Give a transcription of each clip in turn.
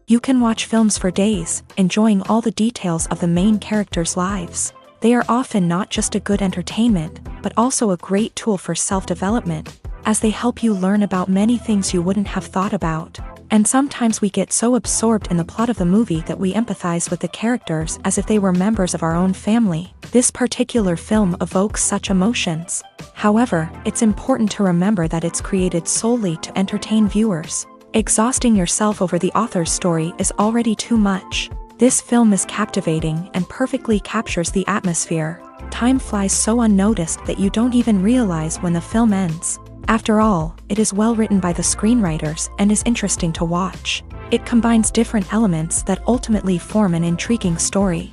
You can watch films for days, enjoying all the details of the main characters' lives. They are often not just a good entertainment, but also a great tool for self-development, as they help you learn about many things you wouldn't have thought about. And sometimes we get so absorbed in the plot of the movie that we empathize with the characters as if they were members of our own family. This particular film evokes such emotions. However, it's important to remember that it's created solely to entertain viewers. Exhausting yourself over the author's story is already too much. This film is captivating and perfectly captures the atmosphere. Time flies so unnoticed that you don't even realize when the film ends. After all, it is well written by the screenwriters and is interesting to watch. It combines different elements that ultimately form an intriguing story.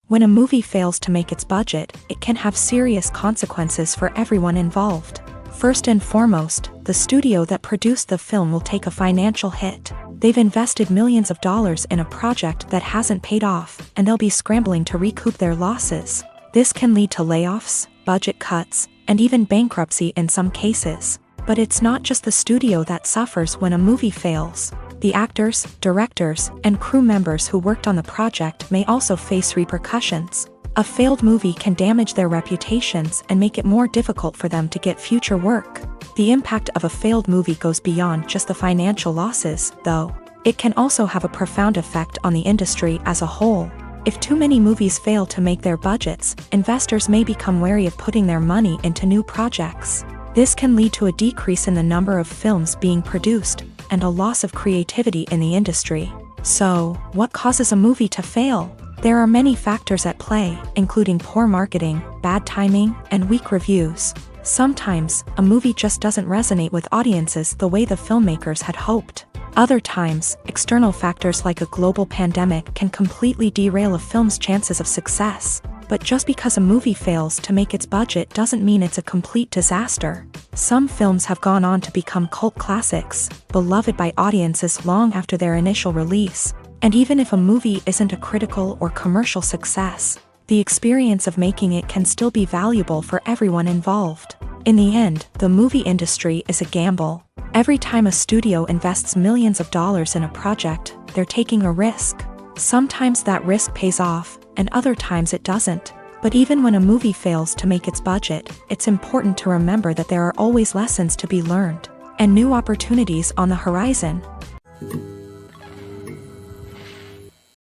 When a movie fails to make its budget, it can have serious consequences for everyone involved. First and foremost, the studio that produced the film will take a financial hit. They've invested millions of dollars in a project that hasn't paid off, and they'll be scrambling to recoup their losses. This can lead to layoffs, budget cuts, and even bankruptcy in some cases. But it's not just the studio that suffers when a movie fails. The actors, directors, and crew members who worked on the project may also face repercussions. A failed movie can damage their reputations and make it more difficult for them to get future work. The impact of a failed movie goes beyond just the financial losses, though. It can also have a profound effect on the industry as a whole. If too many movies fail to make their budgets, investors may become wary of putting their money into new projects. This can lead to a decrease in the number of films being produced, and a loss of creativity in the industry. So, what causes a movie to fail? There are many factors at play, including poor marketing, bad timing, and weak reviews. Sometimes, a movie just doesn't resonate with audiences the way the filmmakers had hoped. Other times, external factors like a global pandemic can completely derail a film's chances of success. But just because a movie fails to make its budget doesn't mean it's a complete disaster. Some films have gone on to become cult classics, beloved by audiences long after their initial release. And even if a movie isn't a critical or commercial success, the experience of making it can still be valuable for everyone involved. In the end, the movie industry is a gamble. Every time a studio invests millions of dollars in a project, they're taking a risk. Sometimes that risk pays off, and other times it doesn't. But even when a movie fails to make its budget, it's important to remember that there are always lessons to be learned, and new opportunities on the horizon.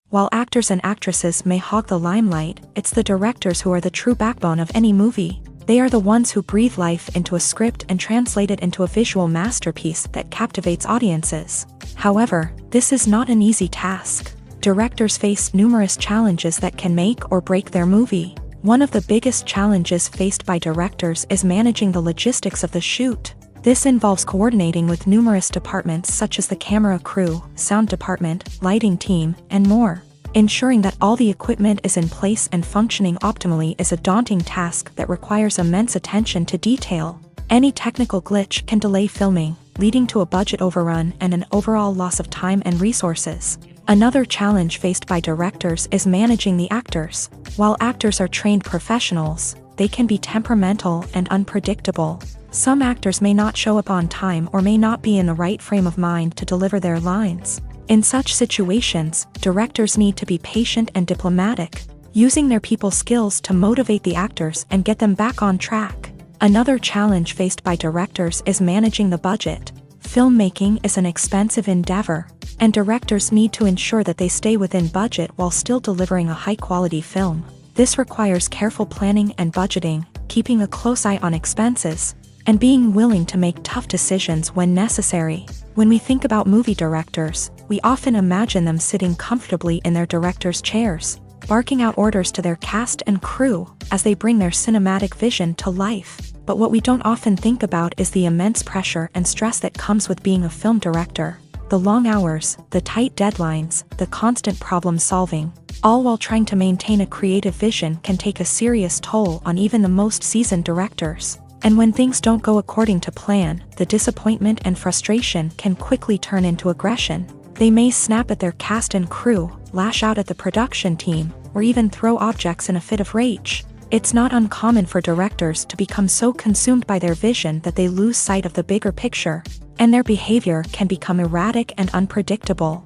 While actors and actresses may hog the limelight, it's the directors who are the true backbone of any movie. They are the ones who breathe life into a script and translate it into a visual masterpiece that captivates audiences. However, this is not an easy task. Directors face numerous challenges that can make or break their movie. One of the biggest challenges faced by directors is managing the logistics of the shoot. This involves coordinating with numerous departments such as the camera crew, sound department, lighting team, and more. Ensuring that all the equipment is in place and functioning optimally is a daunting task that requires immense attention to detail. Any technical glitch can delay filming, leading to a budget overrun and an overall loss of time and resources. Another challenge faced by directors is managing the actors. While actors are trained professionals, they can be temperamental and unpredictable. Some actors may not show up on time or may not be in the right frame of mind to deliver their lines. In such situations, directors need to be patient and diplomatic, using their people skills to motivate the actors and get them back on track. Another challenge faced by directors is managing the budget. Filmmaking is an expensive endeavor, and directors need to ensure that they stay within budget while still delivering a high-quality film. This requires careful planning and budgeting, keeping a close eye on expenses, and being willing to make tough decisions when necessary. When we think about movie directors, we often imagine them sitting comfortably in their director's chairs, barking out orders to their cast and crew as they bring their cinematic vision to life. But what we don't often think about is the immense pressure and stress that comes with being a film director. The long hours, the tight deadlines, the constant problem solving, all while trying to maintain a creative vision can take a serious toll on even the most seasoned directors. And when things don't go according to plan, the disappointment and frustration can quickly turn into aggression. They may snap at their cast and crew, lash out at the production team, or even throw objects in a fit of rage. It's not uncommon for directors to become so consumed by their vision that they lose sight of the bigger picture, and their behavior can become erratic and unpredictable.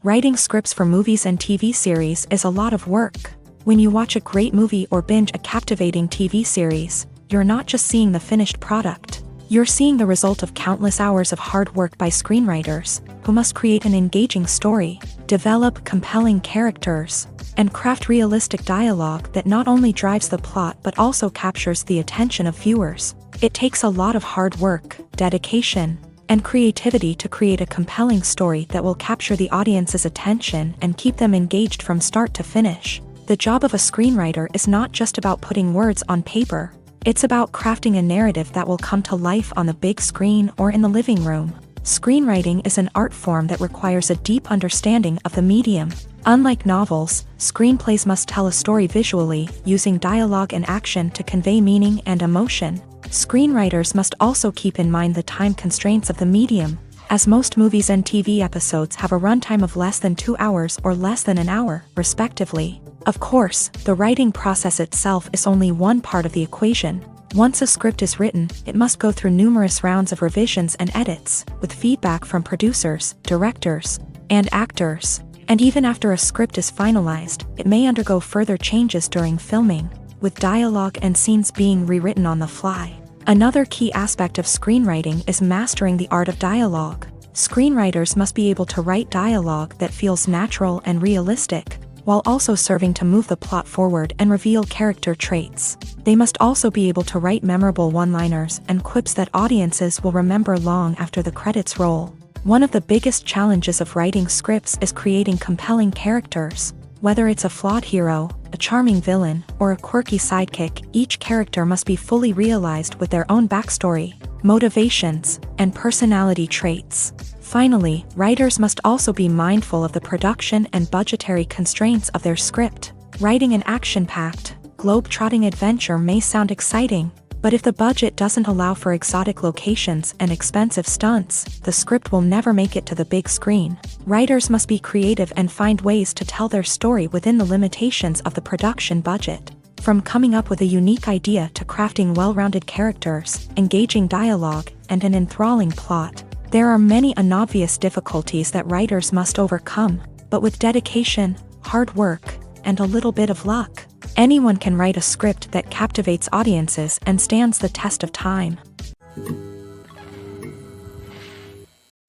Writing scripts for movies and TV series is a lot of work. When you watch a great movie or binge a captivating TV series, you're not just seeing the finished product. You're seeing the result of countless hours of hard work by screenwriters, who must create an engaging story, develop compelling characters, and craft realistic dialogue that not only drives the plot but also captures the attention of viewers. It takes a lot of hard work, dedication, and creativity to create a compelling story that will capture the audience's attention and keep them engaged from start to finish. The job of a screenwriter is not just about putting words on paper. It's about crafting a narrative that will come to life on the big screen or in the living room. Screenwriting is an art form that requires a deep understanding of the medium. Unlike novels, screenplays must tell a story visually, using dialogue and action to convey meaning and emotion. Screenwriters must also keep in mind the time constraints of the medium, as most movies and TV episodes have a runtime of less than 2 hours or less than an hour, respectively. Of course, the writing process itself is only one part of the equation. Once a script is written, it must go through numerous rounds of revisions and edits, with feedback from producers, directors, and actors. And even after a script is finalized, it may undergo further changes during filming, with dialogue and scenes being rewritten on the fly. Another key aspect of screenwriting is mastering the art of dialogue. Screenwriters must be able to write dialogue that feels natural and realistic, while also serving to move the plot forward and reveal character traits. They must also be able to write memorable one-liners and quips that audiences will remember long after the credits roll. One of the biggest challenges of writing scripts is creating compelling characters. Whether it's a flawed hero, a charming villain, or a quirky sidekick, each character must be fully realized with their own backstory, motivations, and personality traits. Finally, writers must also be mindful of the production and budgetary constraints of their script. Writing an action-packed, globe-trotting adventure may sound exciting, but if the budget doesn't allow for exotic locations and expensive stunts, the script will never make it to the big screen. Writers must be creative and find ways to tell their story within the limitations of the production budget. From coming up with a unique idea to crafting well-rounded characters, engaging dialogue, and an enthralling plot, there are many unobvious difficulties that writers must overcome, but with dedication, hard work, and a little bit of luck, anyone can write a script that captivates audiences and stands the test of time.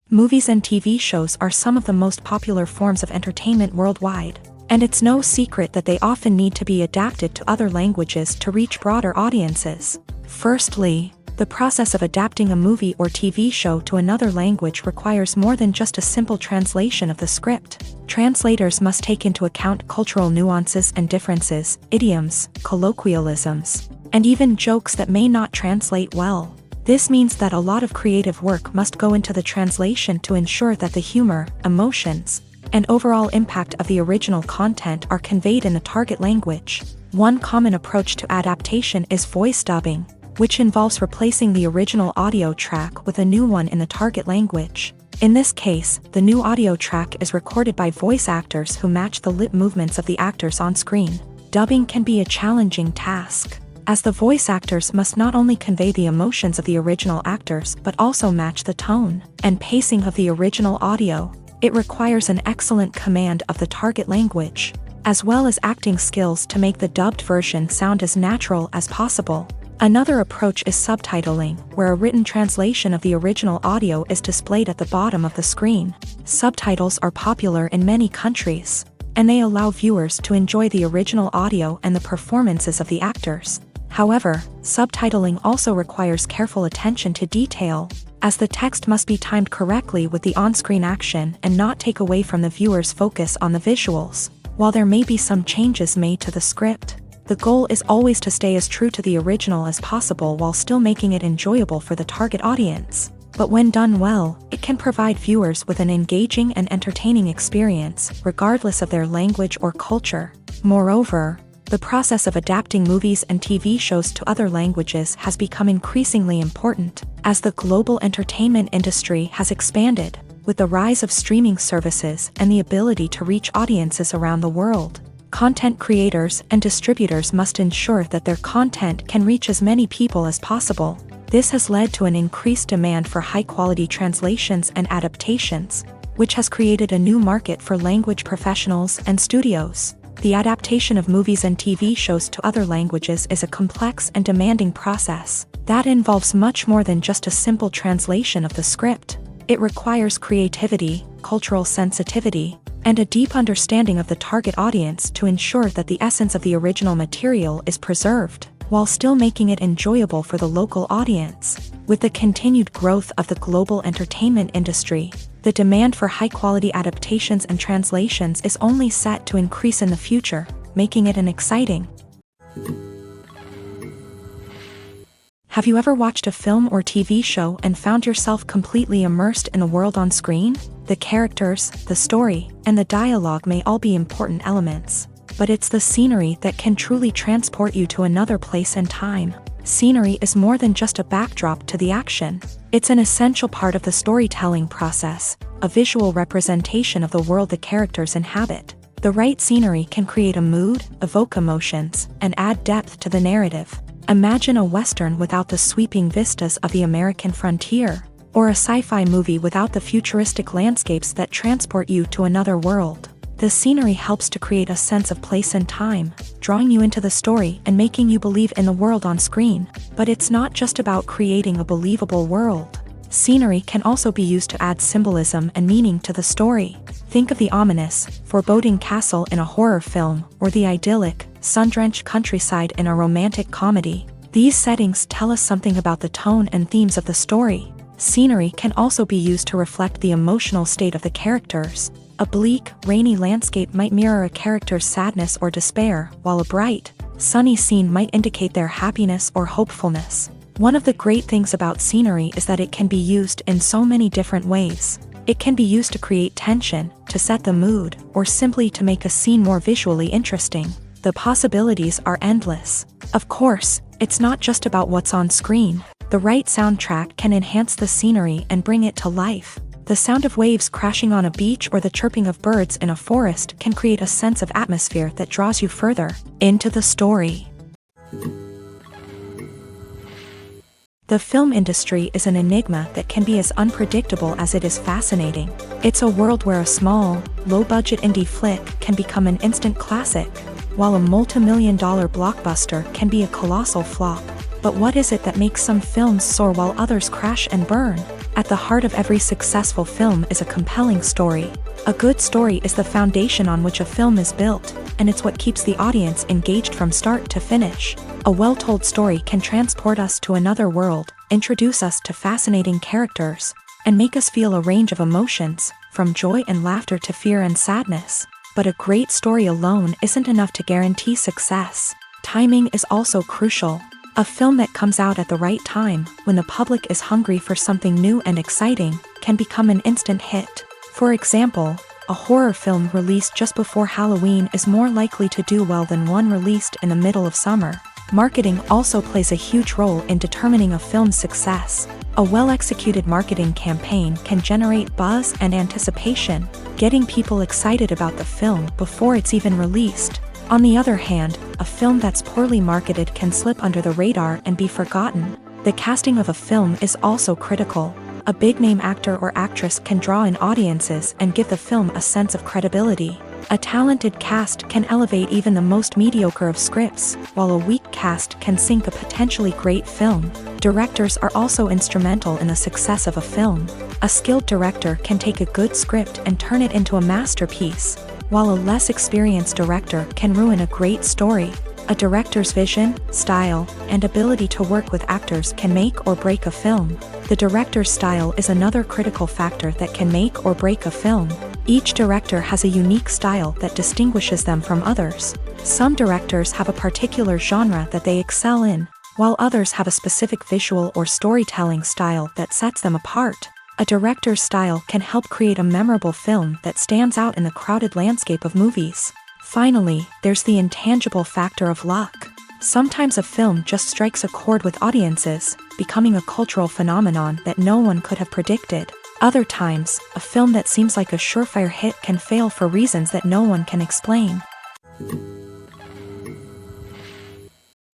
Movies and TV shows are some of the most popular forms of entertainment worldwide, and it's no secret that they often need to be adapted to other languages to reach broader audiences. Firstly, the process of adapting a movie or TV show to another language requires more than just a simple translation of the script. Translators must take into account cultural nuances and differences, idioms, colloquialisms, and even jokes that may not translate well. This means that a lot of creative work must go into the translation to ensure that the humor, emotions, and overall impact of the original content are conveyed in the target language. One common approach to adaptation is voice dubbing, which involves replacing the original audio track with a new one in the target language. In this case, the new audio track is recorded by voice actors who match the lip movements of the actors on screen. Dubbing can be a challenging task, as the voice actors must not only convey the emotions of the original actors but also match the tone and pacing of the original audio. It requires an excellent command of the target language, as well as acting skills to make the dubbed version sound as natural as possible. Another approach is subtitling, where a written translation of the original audio is displayed at the bottom of the screen. Subtitles are popular in many countries, and they allow viewers to enjoy the original audio and the performances of the actors. However, subtitling also requires careful attention to detail, as the text must be timed correctly with the on-screen action and not take away from the viewer's focus on the visuals. While there may be some changes made to the script, the goal is always to stay as true to the original as possible while still making it enjoyable for the target audience. But when done well, it can provide viewers with an engaging and entertaining experience, regardless of their language or culture. Moreover, the process of adapting movies and TV shows to other languages has become increasingly important, as the global entertainment industry has expanded, with the rise of streaming services and the ability to reach audiences around the world. Content creators and distributors must ensure that their content can reach as many people as possible. This has led to an increased demand for high-quality translations and adaptations, which has created a new market for language professionals and studios. The adaptation of movies and TV shows to other languages is a complex and demanding process that involves much more than just a simple translation of the script. It requires creativity, cultural sensitivity, and a deep understanding of the target audience to ensure that the essence of the original material is preserved, while still making it enjoyable for the local audience. With the continued growth of the global entertainment industry, the demand for high-quality adaptations and translations is only set to increase in the future, making it an exciting. Have you ever watched a film or TV show and found yourself completely immersed in the world on screen? The characters, the story, and the dialogue may all be important elements, but it's the scenery that can truly transport you to another place and time. Scenery is more than just a backdrop to the action. It's an essential part of the storytelling process, a visual representation of the world the characters inhabit. The right scenery can create a mood, evoke emotions, and add depth to the narrative. Imagine a Western without the sweeping vistas of the American frontier, or a sci-fi movie without the futuristic landscapes that transport you to another world. The scenery helps to create a sense of place and time, drawing you into the story and making you believe in the world on screen. But it's not just about creating a believable world. Scenery can also be used to add symbolism and meaning to the story. Think of the ominous, foreboding castle in a horror film, or the idyllic, sun-drenched countryside in a romantic comedy. These settings tell us something about the tone and themes of the story. Scenery can also be used to reflect the emotional state of the characters. A bleak, rainy landscape might mirror a character's sadness or despair, while a bright, sunny scene might indicate their happiness or hopefulness. One of the great things about scenery is that it can be used in so many different ways. It can be used to create tension, to set the mood, or simply to make a scene more visually interesting. The possibilities are endless. Of course, it's not just about what's on screen. The right soundtrack can enhance the scenery and bring it to life. The sound of waves crashing on a beach or the chirping of birds in a forest can create a sense of atmosphere that draws you further into the story. The film industry is an enigma that can be as unpredictable as it is fascinating. It's a world where a small, low-budget indie flick can become an instant classic, while a multi-million-dollar blockbuster can be a colossal flop. But what is it that makes some films soar while others crash and burn? At the heart of every successful film is a compelling story. A good story is the foundation on which a film is built, and it's what keeps the audience engaged from start to finish. A well-told story can transport us to another world, introduce us to fascinating characters, and make us feel a range of emotions, from joy and laughter to fear and sadness. But a great story alone isn't enough to guarantee success. Timing is also crucial. A film that comes out at the right time, when the public is hungry for something new and exciting, can become an instant hit. For example, a horror film released just before Halloween is more likely to do well than one released in the middle of summer. Marketing also plays a huge role in determining a film's success. A well-executed marketing campaign can generate buzz and anticipation, getting people excited about the film before it's even released. On the other hand, a film that's poorly marketed can slip under the radar and be forgotten. The casting of a film is also critical. A big-name actor or actress can draw in audiences and give the film a sense of credibility. A talented cast can elevate even the most mediocre of scripts, while a weak cast can sink a potentially great film. Directors are also instrumental in the success of a film. A skilled director can take a good script and turn it into a masterpiece, while a less experienced director can ruin a great story. A director's vision, style, and ability to work with actors can make or break a film. The director's style is another critical factor that can make or break a film. Each director has a unique style that distinguishes them from others. Some directors have a particular genre that they excel in, while others have a specific visual or storytelling style that sets them apart. A director's style can help create a memorable film that stands out in the crowded landscape of movies. Finally, there's the intangible factor of luck. Sometimes a film just strikes a chord with audiences, becoming a cultural phenomenon that no one could have predicted. Other times, a film that seems like a surefire hit can fail for reasons that no one can explain.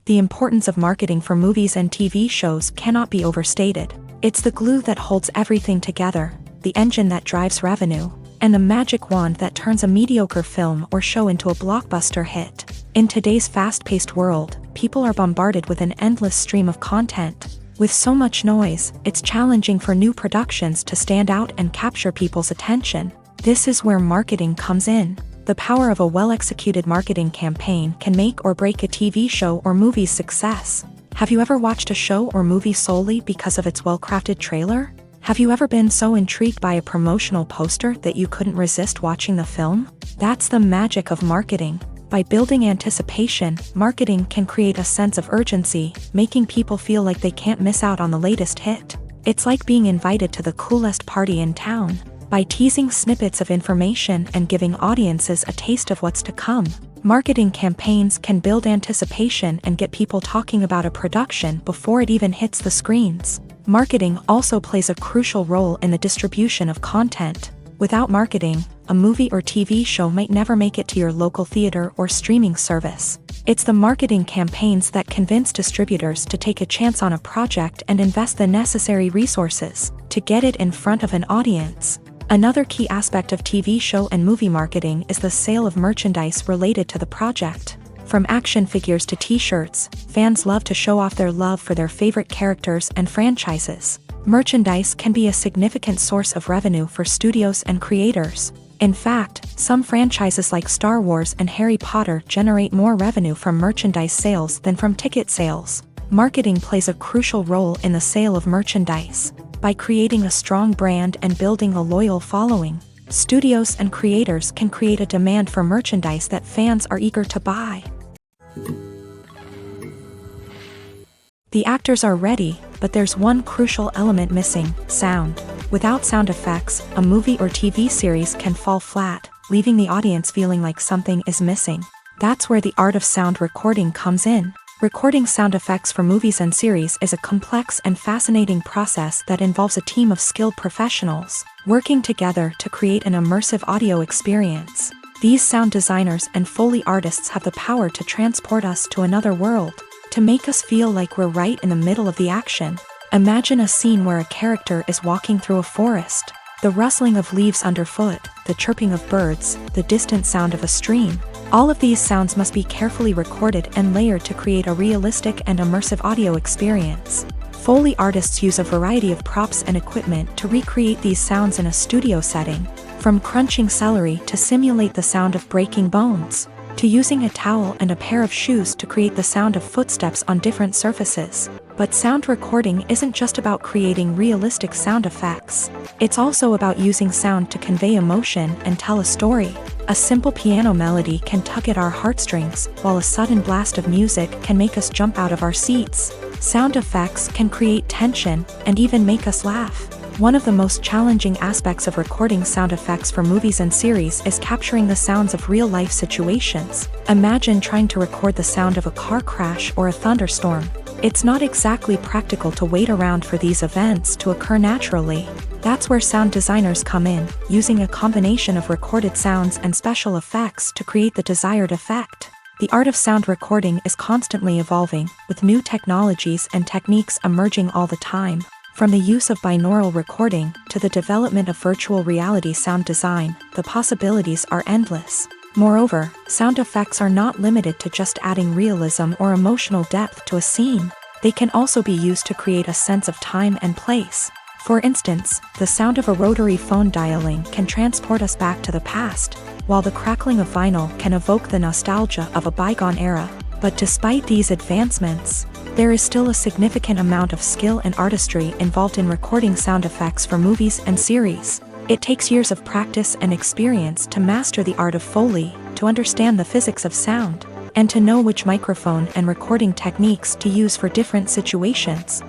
The importance of marketing for movies and TV shows cannot be overstated. It's the glue that holds everything together, the engine that drives revenue, and the magic wand that turns a mediocre film or show into a blockbuster hit. In today's fast-paced world, people are bombarded with an endless stream of content. With so much noise, it's challenging for new productions to stand out and capture people's attention. This is where marketing comes in. The power of a well-executed marketing campaign can make or break a TV show or movie's success. Have you ever watched a show or movie solely because of its well-crafted trailer? Have you ever been so intrigued by a promotional poster that you couldn't resist watching the film? That's the magic of marketing. By building anticipation, marketing can create a sense of urgency, making people feel like they can't miss out on the latest hit. It's like being invited to the coolest party in town. By teasing snippets of information and giving audiences a taste of what's to come, marketing campaigns can build anticipation and get people talking about a production before it even hits the screens. Marketing also plays a crucial role in the distribution of content. Without marketing, a movie or TV show might never make it to your local theater or streaming service. It's the marketing campaigns that convince distributors to take a chance on a project and invest the necessary resources to get it in front of an audience. Another key aspect of TV show and movie marketing is the sale of merchandise related to the project. From action figures to t-shirts, fans love to show off their love for their favorite characters and franchises. Merchandise can be a significant source of revenue for studios and creators. In fact, some franchises like Star Wars and Harry Potter generate more revenue from merchandise sales than from ticket sales. Marketing plays a crucial role in the sale of merchandise. By creating a strong brand and building a loyal following, studios and creators can create a demand for merchandise that fans are eager to buy. The actors are ready, but there's one crucial element missing: sound. Without sound effects, a movie or TV series can fall flat, leaving the audience feeling like something is missing. That's where the art of sound recording comes in. Recording sound effects for movies and series is a complex and fascinating process that involves a team of skilled professionals working together to create an immersive audio experience. These sound designers and Foley artists have the power to transport us to another world, to make us feel like we're right in the middle of the action. Imagine a scene where a character is walking through a forest. The rustling of leaves underfoot, the chirping of birds, the distant sound of a stream. All of these sounds must be carefully recorded and layered to create a realistic and immersive audio experience. Foley artists use a variety of props and equipment to recreate these sounds in a studio setting, from crunching celery to simulate the sound of breaking bones, to using a towel and a pair of shoes to create the sound of footsteps on different surfaces. But sound recording isn't just about creating realistic sound effects. It's also about using sound to convey emotion and tell a story. A simple piano melody can tug at our heartstrings, while a sudden blast of music can make us jump out of our seats. Sound effects can create tension and even make us laugh. One of the most challenging aspects of recording sound effects for movies and series is capturing the sounds of real-life situations. Imagine trying to record the sound of a car crash or a thunderstorm. It's not exactly practical to wait around for these events to occur naturally. That's where sound designers come in, using a combination of recorded sounds and special effects to create the desired effect. The art of sound recording is constantly evolving, with new technologies and techniques emerging all the time. From the use of binaural recording to the development of virtual reality sound design, the possibilities are endless. Moreover, sound effects are not limited to just adding realism or emotional depth to a scene. They can also be used to create a sense of time and place. For instance, the sound of a rotary phone dialing can transport us back to the past, while the crackling of vinyl can evoke the nostalgia of a bygone era. But despite these advancements, there is still a significant amount of skill and artistry involved in recording sound effects for movies and series. It takes years of practice and experience to master the art of Foley, to understand the physics of sound, and to know which microphone and recording techniques to use for different situations.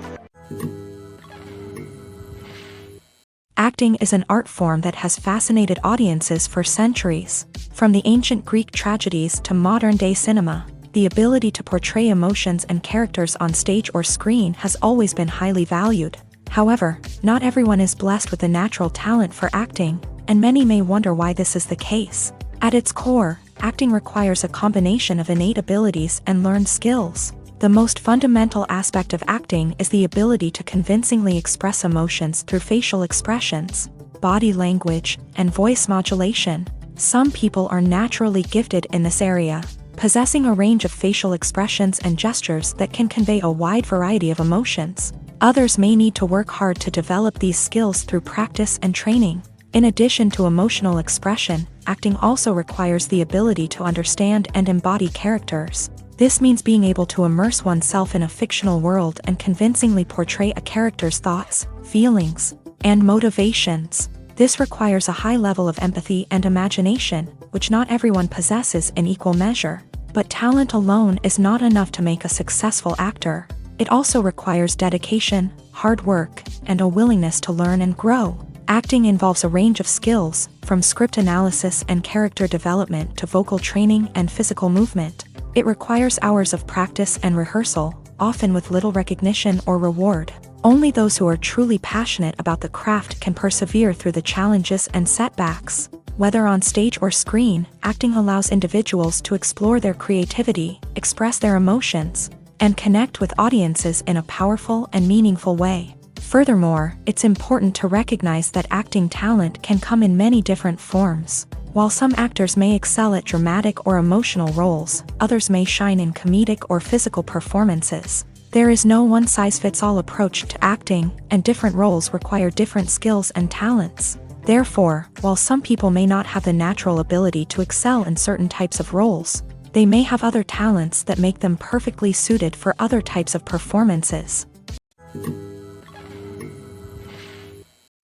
Acting is an art form that has fascinated audiences for centuries. From the ancient Greek tragedies to modern-day cinema, the ability to portray emotions and characters on stage or screen has always been highly valued. However, not everyone is blessed with a natural talent for acting, and many may wonder why this is the case. At its core, acting requires a combination of innate abilities and learned skills. The most fundamental aspect of acting is the ability to convincingly express emotions through facial expressions, body language, and voice modulation. Some people are naturally gifted in this area, possessing a range of facial expressions and gestures that can convey a wide variety of emotions. Others may need to work hard to develop these skills through practice and training. In addition to emotional expression, acting also requires the ability to understand and embody characters. This means being able to immerse oneself in a fictional world and convincingly portray a character's thoughts, feelings, and motivations. This requires a high level of empathy and imagination, which not everyone possesses in equal measure. But talent alone is not enough to make a successful actor. It also requires dedication, hard work, and a willingness to learn and grow. Acting involves a range of skills, from script analysis and character development to vocal training and physical movement. It requires hours of practice and rehearsal, often with little recognition or reward. Only those who are truly passionate about the craft can persevere through the challenges and setbacks. Whether on stage or screen, acting allows individuals to explore their creativity, express their emotions, and connect with audiences in a powerful and meaningful way. Furthermore, it's important to recognize that acting talent can come in many different forms. While some actors may excel at dramatic or emotional roles, others may shine in comedic or physical performances. There is no one-size-fits-all approach to acting, and different roles require different skills and talents. Therefore, while some people may not have the natural ability to excel in certain types of roles, they may have other talents that make them perfectly suited for other types of performances.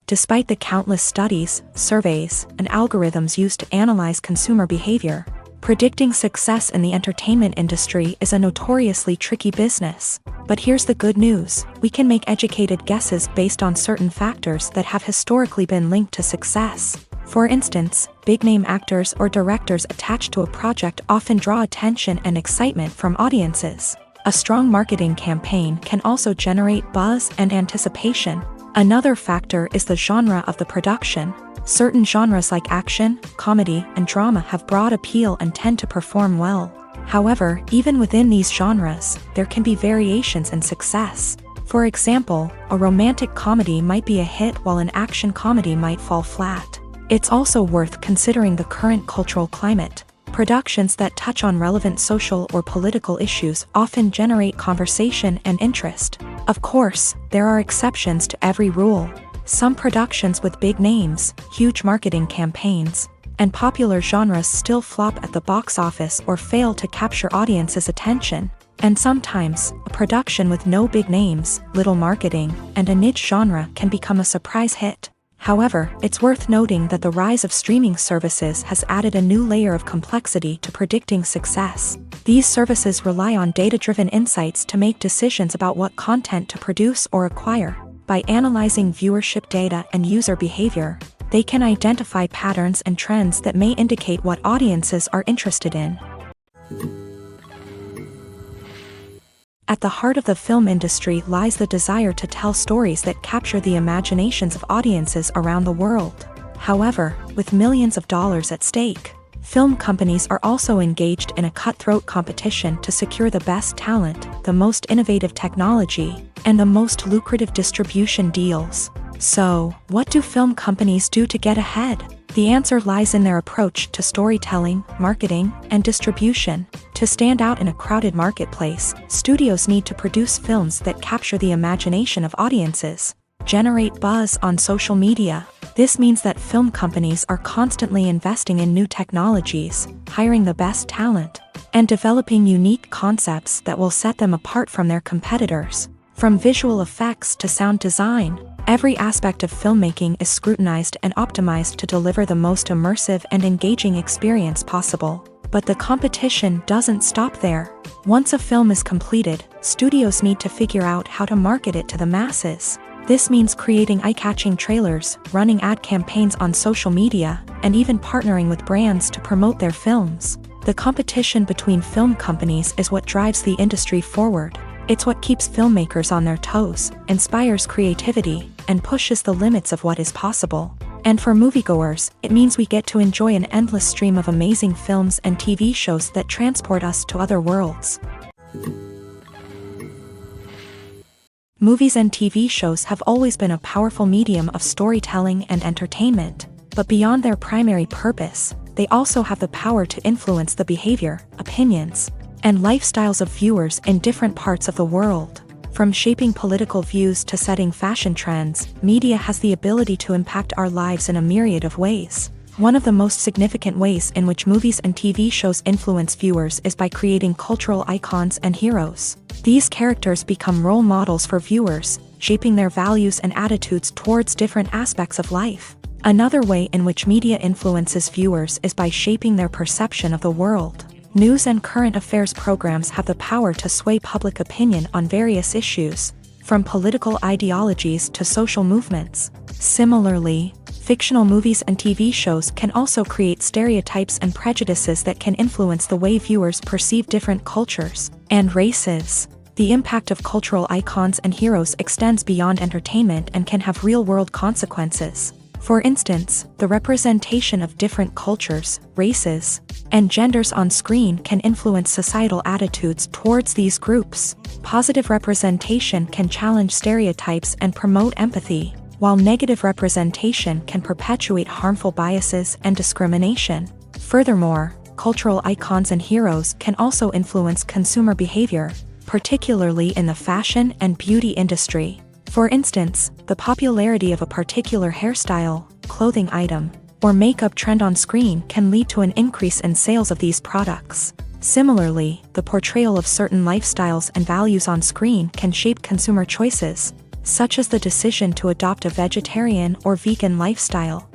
Despite the countless studies, surveys, and algorithms used to analyze consumer behavior, predicting success in the entertainment industry is a notoriously tricky business. But here's the good news: we can make educated guesses based on certain factors that have historically been linked to success. For instance, big-name actors or directors attached to a project often draw attention and excitement from audiences. A strong marketing campaign can also generate buzz and anticipation. Another factor is the genre of the production. Certain genres like action, comedy, and drama have broad appeal and tend to perform well. However, even within these genres, there can be variations in success. For example, a romantic comedy might be a hit while an action comedy might fall flat. It's also worth considering the current cultural climate. Productions that touch on relevant social or political issues often generate conversation and interest. Of course, there are exceptions to every rule. Some productions with big names, huge marketing campaigns, and popular genres still flop at the box office or fail to capture audiences' attention. And sometimes, a production with no big names, little marketing, and a niche genre can become a surprise hit. However, it's worth noting that the rise of streaming services has added a new layer of complexity to predicting success. These services rely on data-driven insights to make decisions about what content to produce or acquire. By analyzing viewership data and user behavior, they can identify patterns and trends that may indicate what audiences are interested in. At the heart of the film industry lies the desire to tell stories that capture the imaginations of audiences around the world. However, with millions of dollars at stake, film companies are also engaged in a cutthroat competition to secure the best talent, the most innovative technology, and the most lucrative distribution deals. So, what do film companies do to get ahead? The answer lies in their approach to storytelling, marketing, and distribution. To stand out in a crowded marketplace, studios need to produce films that capture the imagination of audiences, generate buzz on social media. This means that film companies are constantly investing in new technologies, hiring the best talent, and developing unique concepts that will set them apart from their competitors. From visual effects to sound design, every aspect of filmmaking is scrutinized and optimized to deliver the most immersive and engaging experience possible. But the competition doesn't stop there. Once a film is completed, studios need to figure out how to market it to the masses. This means creating eye-catching trailers, running ad campaigns on social media, and even partnering with brands to promote their films. The competition between film companies is what drives the industry forward. It's what keeps filmmakers on their toes, inspires creativity, and pushes the limits of what is possible. And for moviegoers, it means we get to enjoy an endless stream of amazing films and TV shows that transport us to other worlds. Movies and TV shows have always been a powerful medium of storytelling and entertainment, but beyond their primary purpose, they also have the power to influence the behavior, opinions, and lifestyles of viewers in different parts of the world. From shaping political views to setting fashion trends, media has the ability to impact our lives in a myriad of ways. One of the most significant ways in which movies and TV shows influence viewers is by creating cultural icons and heroes. These characters become role models for viewers, shaping their values and attitudes towards different aspects of life. Another way in which media influences viewers is by shaping their perception of the world. News and current affairs programs have the power to sway public opinion on various issues, from political ideologies to social movements. Similarly, fictional movies and TV shows can also create stereotypes and prejudices that can influence the way viewers perceive different cultures and races. The impact of cultural icons and heroes extends beyond entertainment and can have real-world consequences. For instance, the representation of different cultures, races, and genders on screen can influence societal attitudes towards these groups. Positive representation can challenge stereotypes and promote empathy, while negative representation can perpetuate harmful biases and discrimination. Furthermore, cultural icons and heroes can also influence consumer behavior, particularly in the fashion and beauty industry. For instance, the popularity of a particular hairstyle, clothing item, or makeup trend on screen can lead to an increase in sales of these products. Similarly, the portrayal of certain lifestyles and values on screen can shape consumer choices, such as the decision to adopt a vegetarian or vegan lifestyle.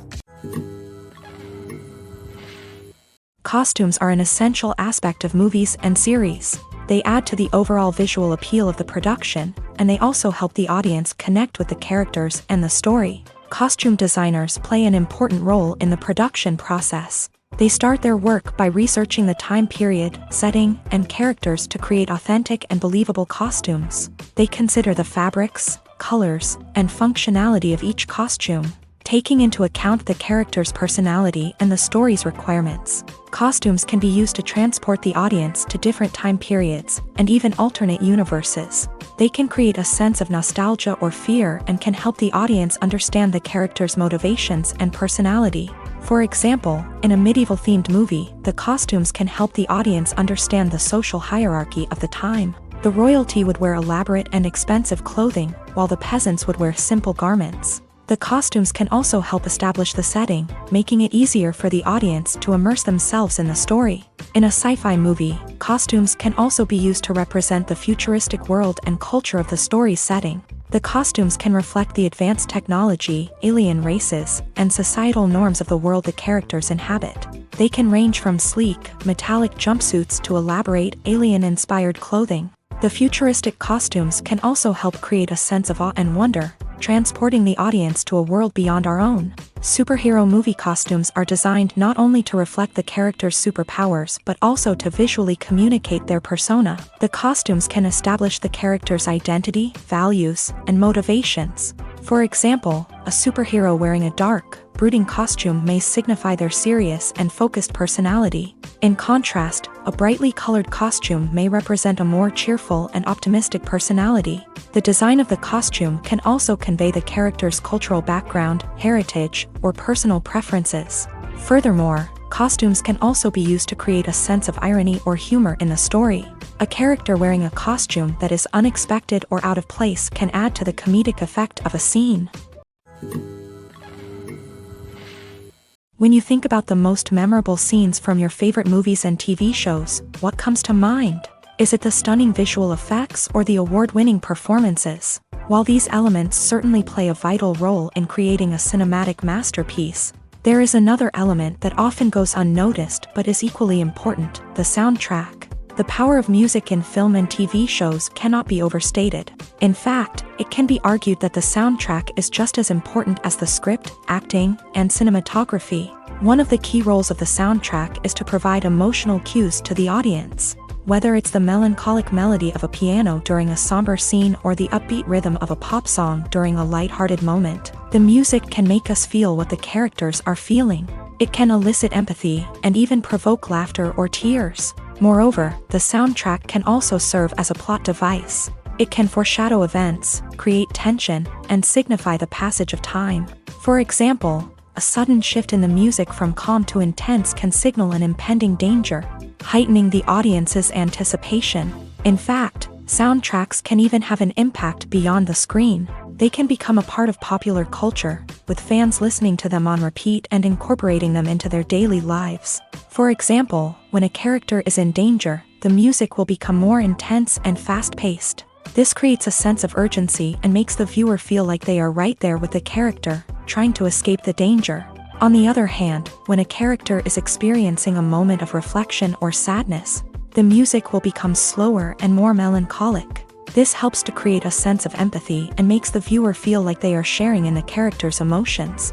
Costumes are an essential aspect of movies and series. They add to the overall visual appeal of the production, and they also help the audience connect with the characters and the story. Costume designers play an important role in the production process. They start their work by researching the time period, setting, and characters to create authentic and believable costumes. They consider the fabrics, colors, and functionality of each costume, taking into account the character's personality and the story's requirements. Costumes can be used to transport the audience to different time periods and even alternate universes. They can create a sense of nostalgia or fear and can help the audience understand the character's motivations and personality. For example, in a medieval-themed movie, the costumes can help the audience understand the social hierarchy of the time. The royalty would wear elaborate and expensive clothing, while the peasants would wear simple garments. The costumes can also help establish the setting, making it easier for the audience to immerse themselves in the story. In a sci-fi movie, costumes can also be used to represent the futuristic world and culture of the story's setting. The costumes can reflect the advanced technology, alien races, and societal norms of the world the characters inhabit. They can range from sleek, metallic jumpsuits to elaborate, alien-inspired clothing. The futuristic costumes can also help create a sense of awe and wonder, transporting the audience to a world beyond our own. Superhero movie costumes are designed not only to reflect the character's superpowers but also to visually communicate their persona. The costumes can establish the character's identity, values, and motivations. For example, a superhero wearing a dark, brooding costume may signify their serious and focused personality. In contrast, a brightly colored costume may represent a more cheerful and optimistic personality. The design of the costume can also convey the character's cultural background, heritage, or personal preferences. Furthermore, costumes can also be used to create a sense of irony or humor in the story. A character wearing a costume that is unexpected or out of place can add to the comedic effect of a scene. When you think about the most memorable scenes from your favorite movies and TV shows, what comes to mind? Is it the stunning visual effects or the award-winning performances? While these elements certainly play a vital role in creating a cinematic masterpiece, there is another element that often goes unnoticed but is equally important: the soundtrack. The power of music in film and TV shows cannot be overstated. In fact, it can be argued that the soundtrack is just as important as the script, acting, and cinematography. One of the key roles of the soundtrack is to provide emotional cues to the audience. Whether it's the melancholic melody of a piano during a somber scene or the upbeat rhythm of a pop song during a lighthearted moment, The music can make us feel what the characters are feeling. It can elicit empathy and even provoke laughter or tears. Moreover, the soundtrack can also serve as a plot device. It can foreshadow events, create tension, and signify the passage of time. For example, a sudden shift in the music from calm to intense can signal an impending danger, heightening the audience's anticipation. In fact, soundtracks can even have an impact beyond the screen. They can become a part of popular culture, with fans listening to them on repeat and incorporating them into their daily lives. For example, when a character is in danger, the music will become more intense and fast-paced. This creates a sense of urgency and makes the viewer feel like they are right there with the character, trying to escape the danger. On the other hand, when a character is experiencing a moment of reflection or sadness, the music will become slower and more melancholic. This helps to create a sense of empathy and makes the viewer feel like they are sharing in the character's emotions.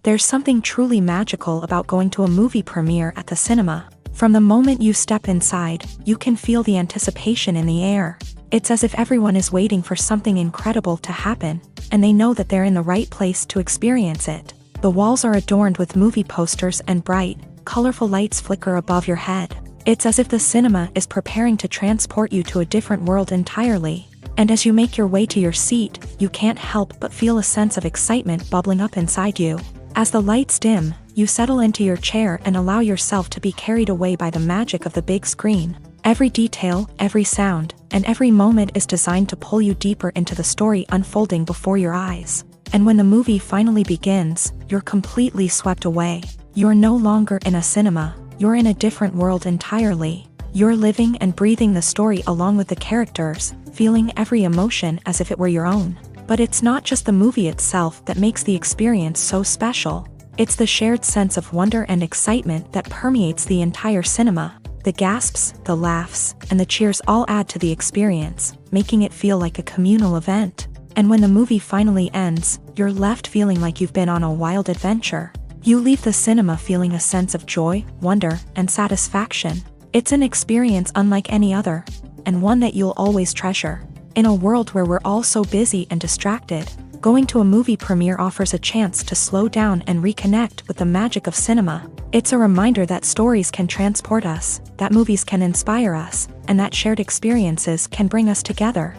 There's something truly magical about going to a movie premiere at the cinema. From the moment you step inside, you can feel the anticipation in the air. It's as if everyone is waiting for something incredible to happen, and they know that they're in the right place to experience it. The walls are adorned with movie posters and bright, colorful lights flicker above your head. It's as if the cinema is preparing to transport you to a different world entirely. And as you make your way to your seat, you can't help but feel a sense of excitement bubbling up inside you. As the lights dim, you settle into your chair and allow yourself to be carried away by the magic of the big screen. Every detail, every sound, and every moment is designed to pull you deeper into the story unfolding before your eyes. And when the movie finally begins, you're completely swept away. You're no longer in a cinema, you're in a different world entirely. You're living and breathing the story along with the characters, feeling every emotion as if it were your own. But it's not just the movie itself that makes the experience so special. It's the shared sense of wonder and excitement that permeates the entire cinema. The gasps, the laughs, and the cheers all add to the experience, making it feel like a communal event. And when the movie finally ends, you're left feeling like you've been on a wild adventure. You leave the cinema feeling a sense of joy, wonder, and satisfaction. It's an experience unlike any other, and one that you'll always treasure. In a world where we're all so busy and distracted, going to a movie premiere offers a chance to slow down and reconnect with the magic of cinema. It's a reminder that stories can transport us, that movies can inspire us, and that shared experiences can bring us together.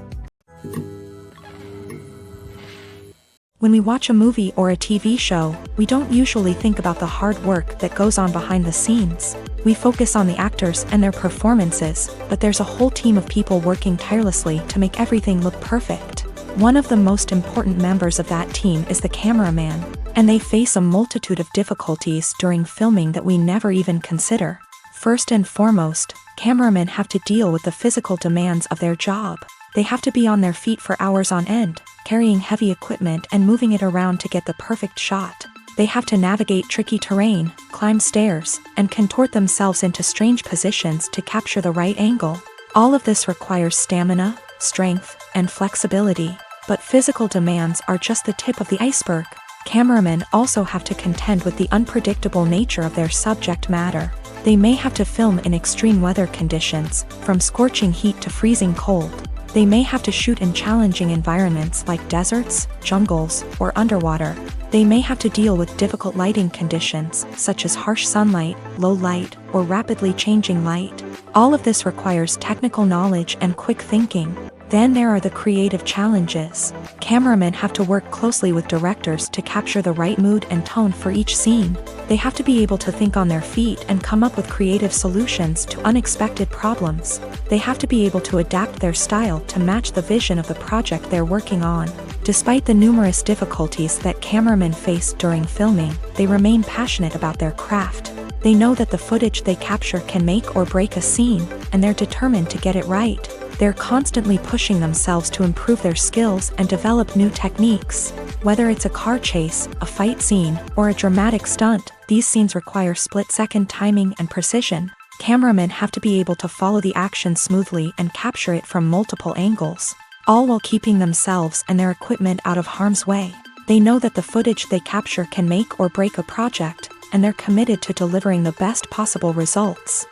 When we watch a movie or a TV show, we don't usually think about the hard work that goes on behind the scenes. We focus on the actors and their performances, but there's a whole team of people working tirelessly to make everything look perfect. One of the most important members of that team is the cameraman, and they face a multitude of difficulties during filming that we never even consider. First and foremost, cameramen have to deal with the physical demands of their job. They have to be on their feet for hours on end, carrying heavy equipment and moving it around to get the perfect shot. They have to navigate tricky terrain, climb stairs, and contort themselves into strange positions to capture the right angle. All of this requires stamina, strength, and flexibility. But physical demands are just the tip of the iceberg. Cameramen also have to contend with the unpredictable nature of their subject matter. They may have to film in extreme weather conditions, from scorching heat to freezing cold. They may have to shoot in challenging environments like deserts, jungles, or underwater. They may have to deal with difficult lighting conditions, such as harsh sunlight, low light, or rapidly changing light. All of this requires technical knowledge and quick thinking. Then there are the creative challenges. Cameramen have to work closely with directors to capture the right mood and tone for each scene. They have to be able to think on their feet and come up with creative solutions to unexpected problems. They have to be able to adapt their style to match the vision of the project they're working on. Despite the numerous difficulties that cameramen face during filming, they remain passionate about their craft. They know that the footage they capture can make or break a scene, and they're determined to get it right. They're constantly pushing themselves to improve their skills and develop new techniques. Whether it's a car chase, a fight scene, or a dramatic stunt, these scenes require split-second timing and precision. Cameramen have to be able to follow the action smoothly and capture it from multiple angles, all while keeping themselves and their equipment out of harm's way. They know that the footage they capture can make or break a project, and they're committed to delivering the best possible results.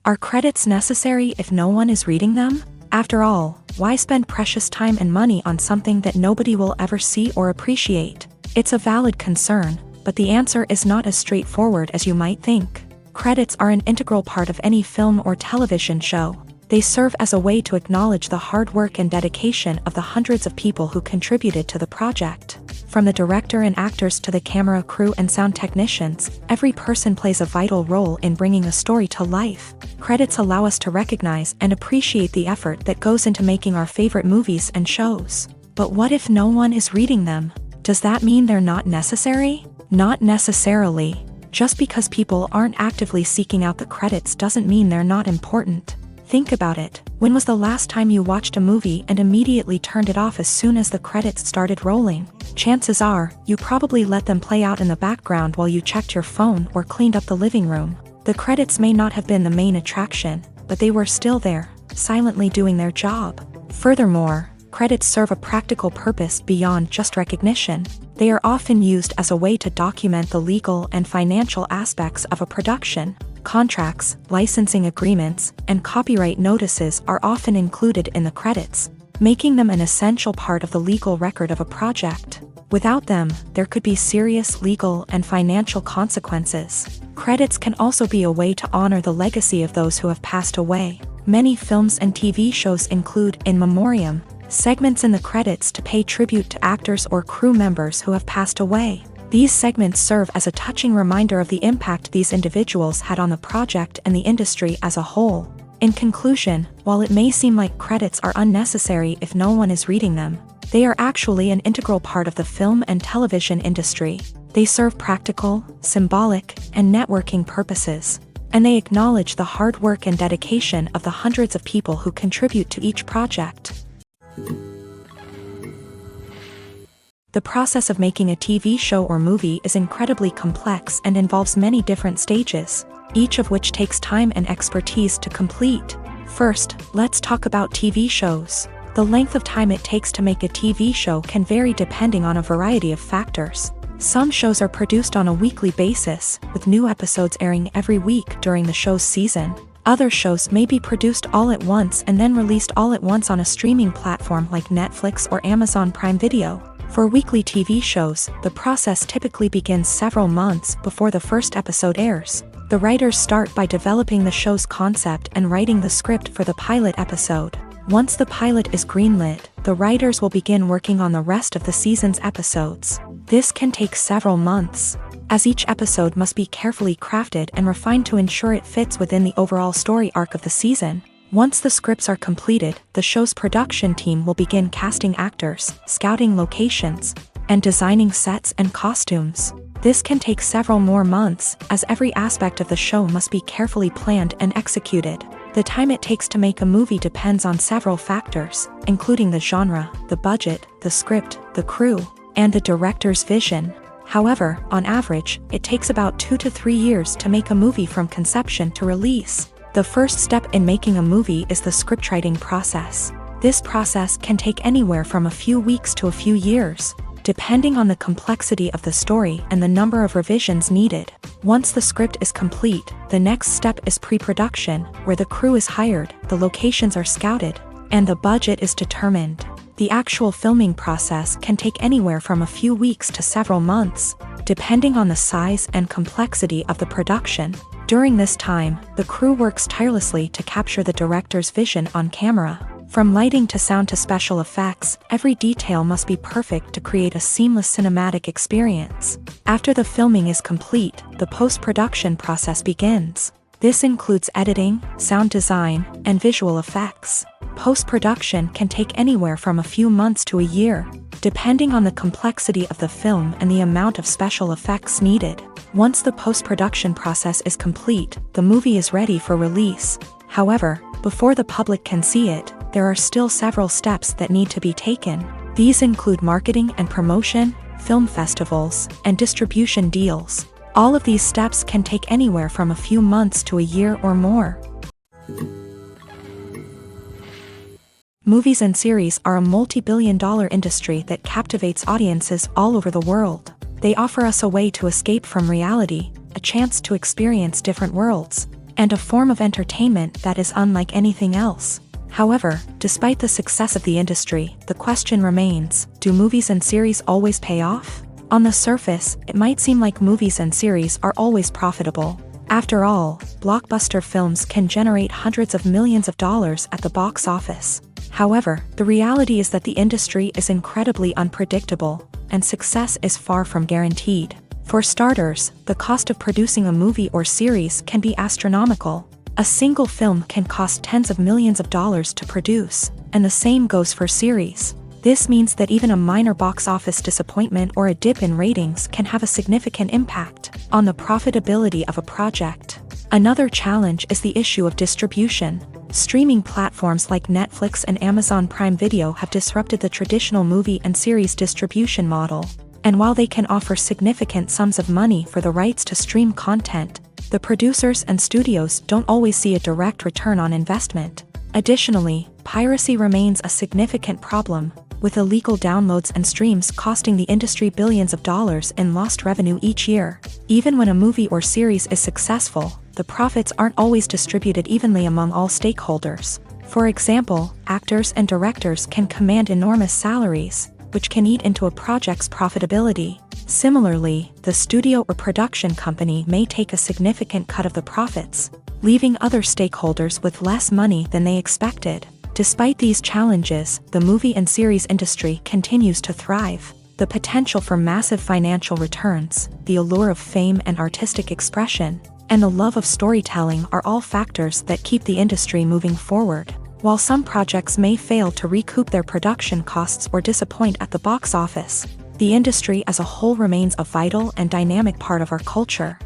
Are credits necessary if no one is reading them? After all, why spend precious time and money on something that nobody will ever see or appreciate? It's a valid concern, but the answer is not as straightforward as you might think. Credits are an integral part of any film or television show. They serve as a way to acknowledge the hard work and dedication of the hundreds of people who contributed to the project. From the director and actors to the camera crew and sound technicians, every person plays a vital role in bringing a story to life. Credits allow us to recognize and appreciate the effort that goes into making our favorite movies and shows. But what if no one is reading them? Does that mean they're not necessary? Not necessarily. Just because people aren't actively seeking out the credits doesn't mean they're not important. Think about it. When was the last time you watched a movie and immediately turned it off as soon as the credits started rolling? Chances are, you probably let them play out in the background while you checked your phone or cleaned up the living room. The credits may not have been the main attraction, but they were still there, silently doing their job. Furthermore, credits serve a practical purpose beyond just recognition. They are often used as a way to document the legal and financial aspects of a production. Contracts, licensing agreements, and copyright notices are often included in the credits, making them an essential part of the legal record of a project. Without them, there could be serious legal and financial consequences. Credits can also be a way to honor the legacy of those who have passed away. Many films and TV shows include in memoriam segments in the credits to pay tribute to actors or crew members who have passed away. These segments serve as a touching reminder of the impact these individuals had on the project and the industry as a whole. In conclusion, while it may seem like credits are unnecessary if no one is reading them, they are actually an integral part of the film and television industry. They serve practical, symbolic, and networking purposes, and they acknowledge the hard work and dedication of the hundreds of people who contribute to each project. The process of making a TV show or movie is incredibly complex and involves many different stages, each of which takes time and expertise to complete. First, let's talk about TV shows. The length of time it takes to make a TV show can vary depending on a variety of factors. Some shows are produced on a weekly basis, with new episodes airing every week during the show's season. Other shows may be produced all at once and then released all at once on a streaming platform like Netflix or Amazon Prime Video. For weekly TV shows, the process typically begins several months before the first episode airs. The writers start by developing the show's concept and writing the script for the pilot episode. Once the pilot is greenlit, the writers will begin working on the rest of the season's episodes. This can take several months, as each episode must be carefully crafted and refined to ensure it fits within the overall story arc of the season. Once the scripts are completed, the show's production team will begin casting actors, scouting locations, and designing sets and costumes. This can take several more months, as every aspect of the show must be carefully planned and executed. The time it takes to make a movie depends on several factors, including the genre, the budget, the script, the crew, and the director's vision. However, on average, it takes about 2 to 3 years to make a movie from conception to release. The first step in making a movie is the scriptwriting process. This process can take anywhere from a few weeks to a few years, depending on the complexity of the story and the number of revisions needed. Once the script is complete, the next step is pre-production, where the crew is hired, the locations are scouted, and the budget is determined. The actual filming process can take anywhere from a few weeks to several months, depending on the size and complexity of the production. During this time, the crew works tirelessly to capture the director's vision on camera. From lighting to sound to special effects, every detail must be perfect to create a seamless cinematic experience. After the filming is complete, the post-production process begins. This includes editing, sound design, and visual effects. Post-production can take anywhere from a few months to a year, depending on the complexity of the film and the amount of special effects needed. Once the post-production process is complete, the movie is ready for release. However, before the public can see it, there are still several steps that need to be taken. These include marketing and promotion, film festivals, and distribution deals. All of these steps can take anywhere from a few months to a year or more. Movies and series are a multi-billion-dollar industry that captivates audiences all over the world. They offer us a way to escape from reality, a chance to experience different worlds, and a form of entertainment that is unlike anything else. However, despite the success of the industry, the question remains, do movies and series always pay off? On the surface, it might seem like movies and series are always profitable. After all, blockbuster films can generate hundreds of millions of dollars at the box office. However, the reality is that the industry is incredibly unpredictable, and success is far from guaranteed. For starters, the cost of producing a movie or series can be astronomical. A single film can cost tens of millions of dollars to produce, and the same goes for series. This means that even a minor box office disappointment or a dip in ratings can have a significant impact on the profitability of a project. Another challenge is the issue of distribution. Streaming platforms like Netflix and Amazon Prime Video have disrupted the traditional movie and series distribution model. And while they can offer significant sums of money for the rights to stream content, the producers and studios don't always see a direct return on investment. Additionally, piracy remains a significant problem, with illegal downloads and streams costing the industry billions of dollars in lost revenue each year. Even when a movie or series is successful, the profits aren't always distributed evenly among all stakeholders. For example, actors and directors can command enormous salaries, which can eat into a project's profitability. Similarly, the studio or production company may take a significant cut of the profits, leaving other stakeholders with less money than they expected. Despite these challenges, the movie and series industry continues to thrive. The potential for massive financial returns, the allure of fame and artistic expression, and the love of storytelling are all factors that keep the industry moving forward. While some projects may fail to recoup their production costs or disappoint at the box office, the industry as a whole remains a vital and dynamic part of our culture.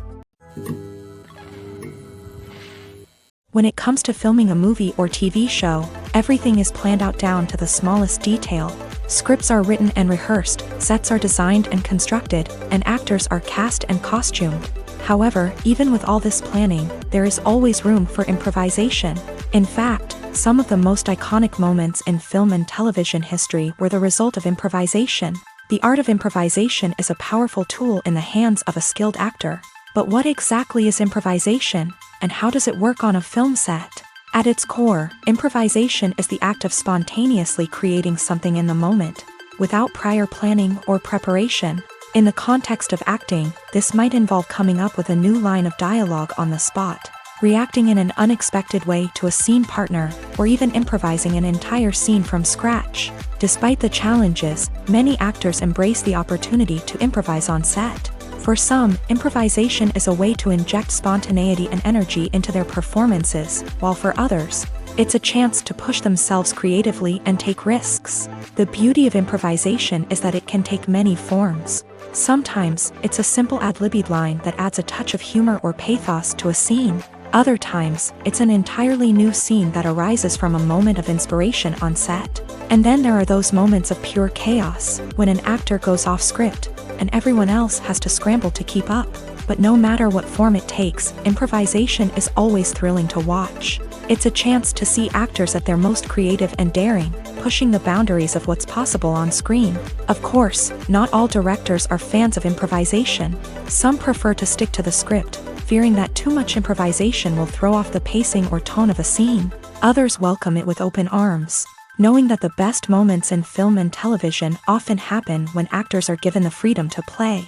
When it comes to filming a movie or TV show, everything is planned out down to the smallest detail. Scripts are written and rehearsed, sets are designed and constructed, and actors are cast and costumed. However, even with all this planning, there is always room for improvisation. In fact, some of the most iconic moments in film and television history were the result of improvisation. The art of improvisation is a powerful tool in the hands of a skilled actor. But what exactly is improvisation, and how does it work on a film set? At its core, improvisation is the act of spontaneously creating something in the moment, without prior planning or preparation. In the context of acting, this might involve coming up with a new line of dialogue on the spot, reacting in an unexpected way to a scene partner, or even improvising an entire scene from scratch. Despite the challenges, many actors embrace the opportunity to improvise on set. For some, improvisation is a way to inject spontaneity and energy into their performances, while for others, it's a chance to push themselves creatively and take risks. The beauty of improvisation is that it can take many forms. Sometimes, it's a simple ad-libbed line that adds a touch of humor or pathos to a scene. Other times, it's an entirely new scene that arises from a moment of inspiration on set. And then there are those moments of pure chaos, when an actor goes off script, and everyone else has to scramble to keep up. But no matter what form it takes, improvisation is always thrilling to watch. It's a chance to see actors at their most creative and daring, pushing the boundaries of what's possible on screen. Of course, not all directors are fans of improvisation. Some prefer to stick to the script, fearing that too much improvisation will throw off the pacing or tone of a scene. Others welcome it with open arms, knowing that the best moments in film and television often happen when actors are given the freedom to play.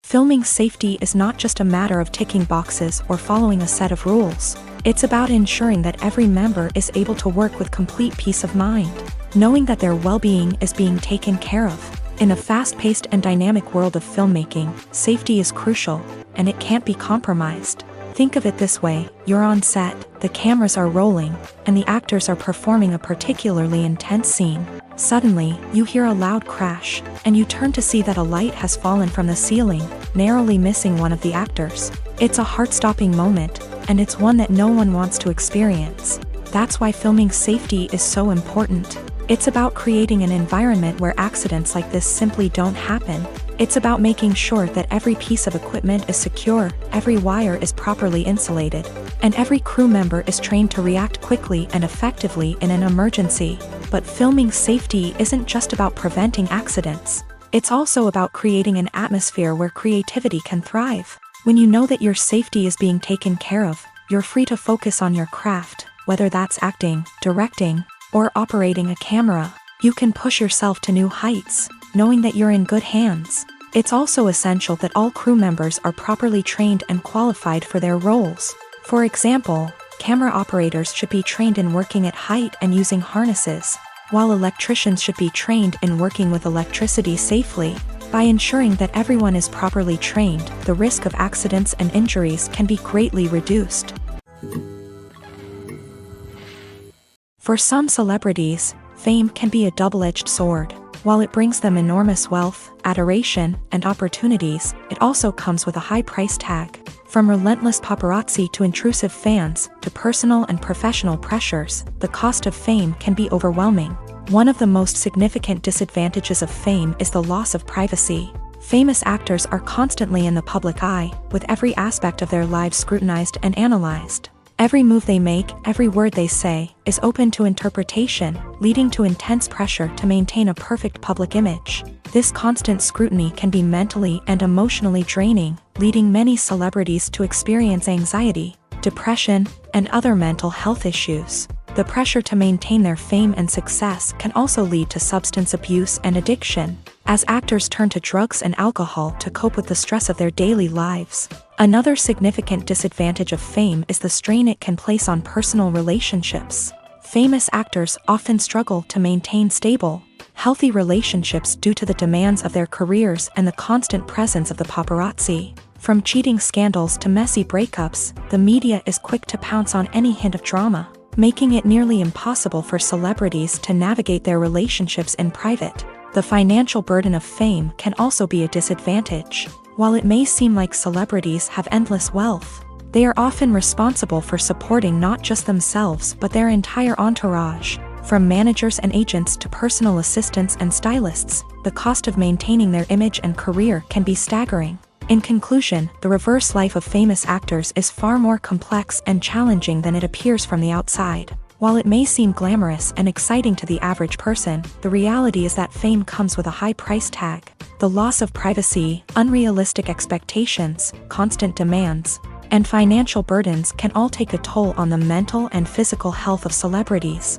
Filming safety is not just a matter of ticking boxes or following a set of rules. It's about ensuring that every member is able to work with complete peace of mind, knowing that their well-being is being taken care of. In a fast-paced and dynamic world of filmmaking, safety is crucial, and it can't be compromised. Think of it this way: you're on set, the cameras are rolling, and the actors are performing a particularly intense scene. Suddenly, you hear a loud crash, and you turn to see that a light has fallen from the ceiling, narrowly missing one of the actors. It's a heart-stopping moment, and it's one that no one wants to experience. That's why filming safety is so important. It's about creating an environment where accidents like this simply don't happen. It's about making sure that every piece of equipment is secure, every wire is properly insulated, and every crew member is trained to react quickly and effectively in an emergency. But filming safety isn't just about preventing accidents. It's also about creating an atmosphere where creativity can thrive. When you know that your safety is being taken care of, you're free to focus on your craft, whether that's acting, directing, or operating a camera. You can push yourself to new heights, knowing that you're in good hands. It's also essential that all crew members are properly trained and qualified for their roles. For example, camera operators should be trained in working at height and using harnesses, while electricians should be trained in working with electricity safely. By ensuring that everyone is properly trained, the risk of accidents and injuries can be greatly reduced. For some celebrities, fame can be a double-edged sword. While it brings them enormous wealth, adoration, and opportunities, it also comes with a high price tag. From relentless paparazzi to intrusive fans, to personal and professional pressures, the cost of fame can be overwhelming. One of the most significant disadvantages of fame is the loss of privacy. Famous actors are constantly in the public eye, with every aspect of their lives scrutinized and analyzed. Every move they make, every word they say, is open to interpretation, leading to intense pressure to maintain a perfect public image. This constant scrutiny can be mentally and emotionally draining, leading many celebrities to experience anxiety, depression, and other mental health issues. The pressure to maintain their fame and success can also lead to substance abuse and addiction, as actors turn to drugs and alcohol to cope with the stress of their daily lives. Another significant disadvantage of fame is the strain it can place on personal relationships. Famous actors often struggle to maintain stable, healthy relationships due to the demands of their careers and the constant presence of the paparazzi. From cheating scandals to messy breakups, the media is quick to pounce on any hint of drama, making it nearly impossible for celebrities to navigate their relationships in private. The financial burden of fame can also be a disadvantage. While it may seem like celebrities have endless wealth, they are often responsible for supporting not just themselves but their entire entourage. From managers and agents to personal assistants and stylists, the cost of maintaining their image and career can be staggering. In conclusion, the reverse life of famous actors is far more complex and challenging than it appears from the outside. While it may seem glamorous and exciting to the average person, the reality is that fame comes with a high price tag. The loss of privacy, unrealistic expectations, constant demands, and financial burdens can all take a toll on the mental and physical health of celebrities.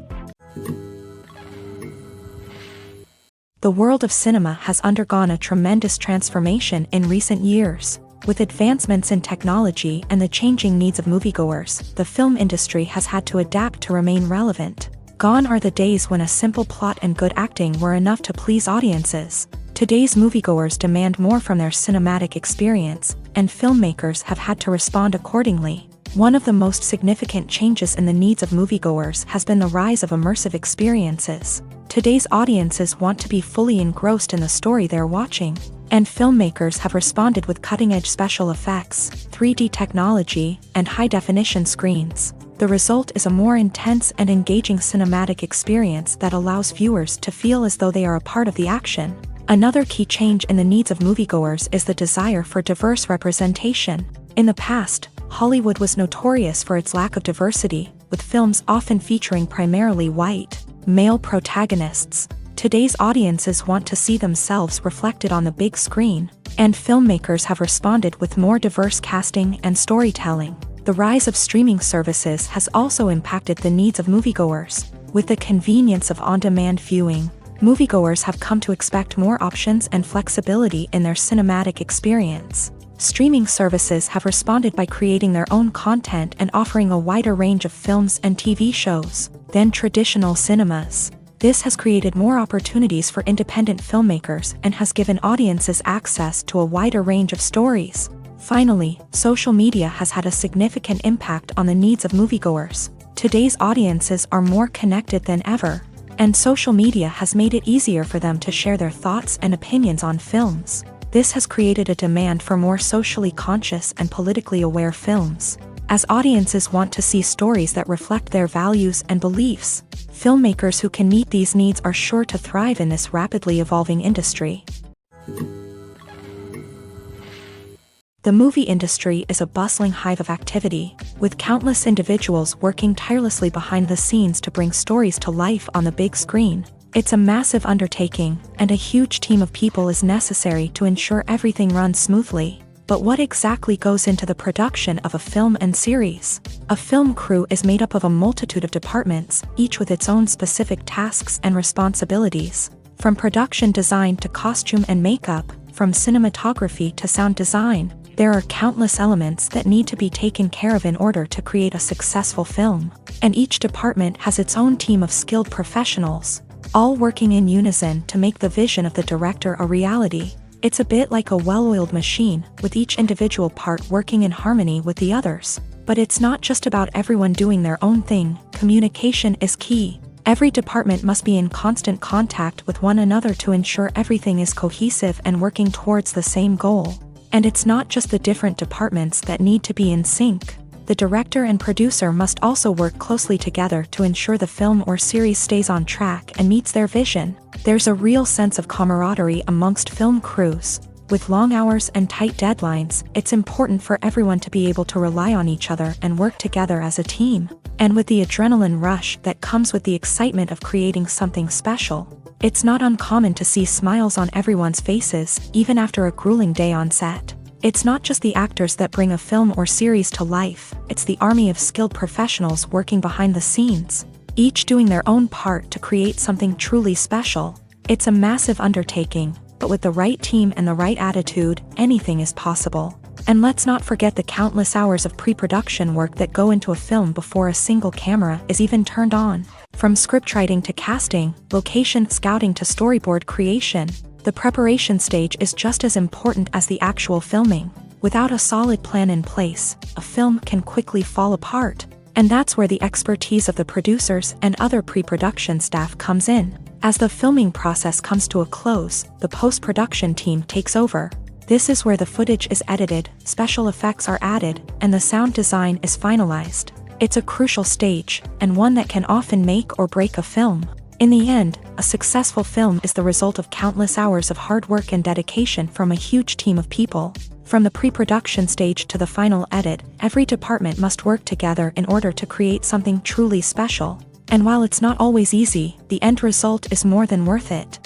The world of cinema has undergone a tremendous transformation in recent years. With advancements in technology and the changing needs of moviegoers, the film industry has had to adapt to remain relevant. Gone are the days when a simple plot and good acting were enough to please audiences. Today's moviegoers demand more from their cinematic experience, and filmmakers have had to respond accordingly. One of the most significant changes in the needs of moviegoers has been the rise of immersive experiences. Today's audiences want to be fully engrossed in the story they're watching, and filmmakers have responded with cutting-edge special effects, 3D technology, and high-definition screens. The result is a more intense and engaging cinematic experience that allows viewers to feel as though they are a part of the action. Another key change in the needs of moviegoers is the desire for diverse representation. In the past, Hollywood was notorious for its lack of diversity, with films often featuring primarily white, male protagonists. Today's audiences want to see themselves reflected on the big screen, and filmmakers have responded with more diverse casting and storytelling. The rise of streaming services has also impacted the needs of moviegoers. With the convenience of on-demand viewing, moviegoers have come to expect more options and flexibility in their cinematic experience. Streaming services have responded by creating their own content and offering a wider range of films and TV shows than traditional cinemas. This has created more opportunities for independent filmmakers and has given audiences access to a wider range of stories. Finally, social media has had a significant impact on the needs of moviegoers. Today's audiences are more connected than ever, and social media has made it easier for them to share their thoughts and opinions on films. This has created a demand for more socially conscious and politically aware films. As audiences want to see stories that reflect their values and beliefs, filmmakers who can meet these needs are sure to thrive in this rapidly evolving industry. The movie industry is a bustling hive of activity, with countless individuals working tirelessly behind the scenes to bring stories to life on the big screen. It's a massive undertaking, and a huge team of people is necessary to ensure everything runs smoothly. But what exactly goes into the production of a film and series? A film crew is made up of a multitude of departments, each with its own specific tasks and responsibilities. From production design to costume and makeup, from cinematography to sound design, there are countless elements that need to be taken care of in order to create a successful film. And each department has its own team of skilled professionals, all working in unison to make the vision of the director a reality. It's a bit like a well-oiled machine, with each individual part working in harmony with the others. But it's not just about everyone doing their own thing. Communication is key. Every department must be in constant contact with one another to ensure everything is cohesive and working towards the same goal. And it's not just the different departments that need to be in sync. The director and producer must also work closely together to ensure the film or series stays on track and meets their vision. There's a real sense of camaraderie amongst film crews. With long hours and tight deadlines, it's important for everyone to be able to rely on each other and work together as a team. And with the adrenaline rush that comes with the excitement of creating something special, it's not uncommon to see smiles on everyone's faces, even after a grueling day on set. It's not just the actors that bring a film or series to life, it's the army of skilled professionals working behind the scenes, each doing their own part to create something truly special. It's a massive undertaking, but with the right team and the right attitude, anything is possible. And let's not forget the countless hours of pre-production work that go into a film before a single camera is even turned on. From scriptwriting to casting, location scouting to storyboard creation, the preparation stage is just as important as the actual filming. Without a solid plan in place, a film can quickly fall apart. And that's where the expertise of the producers and other pre-production staff comes in. As the filming process comes to a close, the post-production team takes over. This is where the footage is edited, special effects are added, and the sound design is finalized. It's a crucial stage, and one that can often make or break a film. In the end, a successful film is the result of countless hours of hard work and dedication from a huge team of people. From the pre-production stage to the final edit, every department must work together in order to create something truly special. And while it's not always easy, the end result is more than worth it.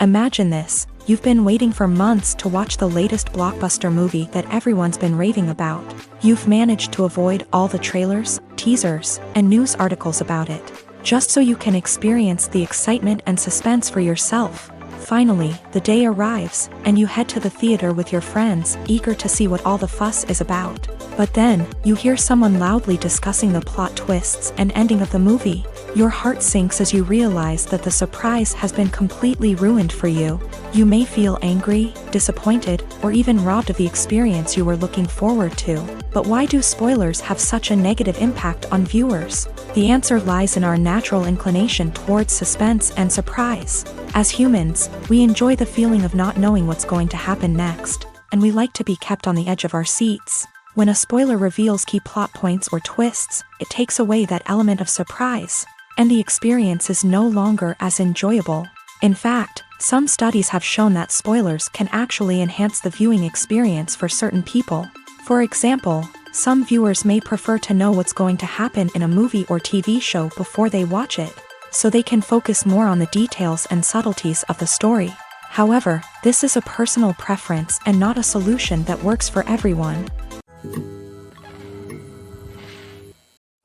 Imagine this. You've been waiting for months to watch the latest blockbuster movie that everyone's been raving about. You've managed to avoid all the trailers, teasers, and news articles about it, just so you can experience the excitement and suspense for yourself. Finally, the day arrives, and you head to the theater with your friends, eager to see what all the fuss is about. But then, you hear someone loudly discussing the plot twists and ending of the movie. Your heart sinks as you realize that the surprise has been completely ruined for you. You may feel angry, disappointed, or even robbed of the experience you were looking forward to. But why do spoilers have such a negative impact on viewers? The answer lies in our natural inclination towards suspense and surprise. As humans, we enjoy the feeling of not knowing what's going to happen next, and we like to be kept on the edge of our seats. When a spoiler reveals key plot points or twists, it takes away that element of surprise, and the experience is no longer as enjoyable. In fact, some studies have shown that spoilers can actually enhance the viewing experience for certain people. For example, some viewers may prefer to know what's going to happen in a movie or TV show before they watch it, so they can focus more on the details and subtleties of the story. However, this is a personal preference and not a solution that works for everyone.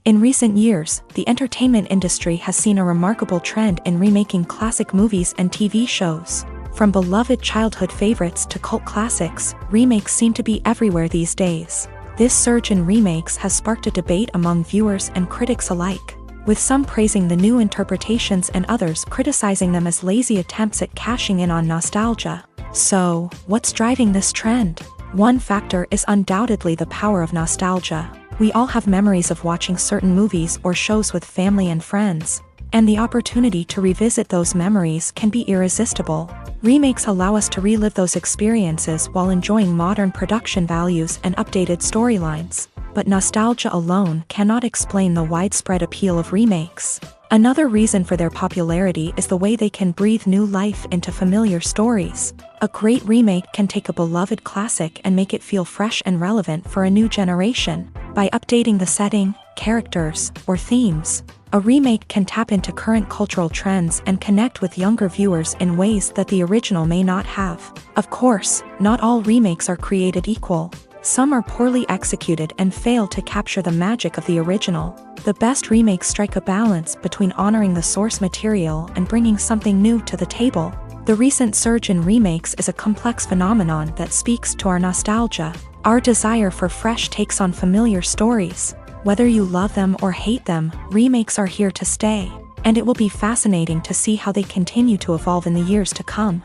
In recent years, the entertainment industry has seen a remarkable trend in remaking classic movies and TV shows. From beloved childhood favorites to cult classics, remakes seem to be everywhere these days. This surge in remakes has sparked a debate among viewers and critics alike, with some praising the new interpretations and others criticizing them as lazy attempts at cashing in on nostalgia. So, what's driving this trend? One factor is undoubtedly the power of nostalgia. We all have memories of watching certain movies or shows with family and friends, and the opportunity to revisit those memories can be irresistible. Remakes allow us to relive those experiences while enjoying modern production values and updated storylines. But nostalgia alone cannot explain the widespread appeal of remakes. Another reason for their popularity is the way they can breathe new life into familiar stories. A great remake can take a beloved classic and make it feel fresh and relevant for a new generation. By updating the setting, characters, or themes. A remake can tap into current cultural trends and connect with younger viewers in ways that the original may not have. Of course, not all remakes are created equal. Some are poorly executed and fail to capture the magic of the original. The best remakes strike a balance between honoring the source material and bringing something new to the table. The recent surge in remakes is a complex phenomenon that speaks to our nostalgia, our desire for fresh takes on familiar stories. Whether you love them or hate them, remakes are here to stay, and it will be fascinating to see how they continue to evolve in the years to come.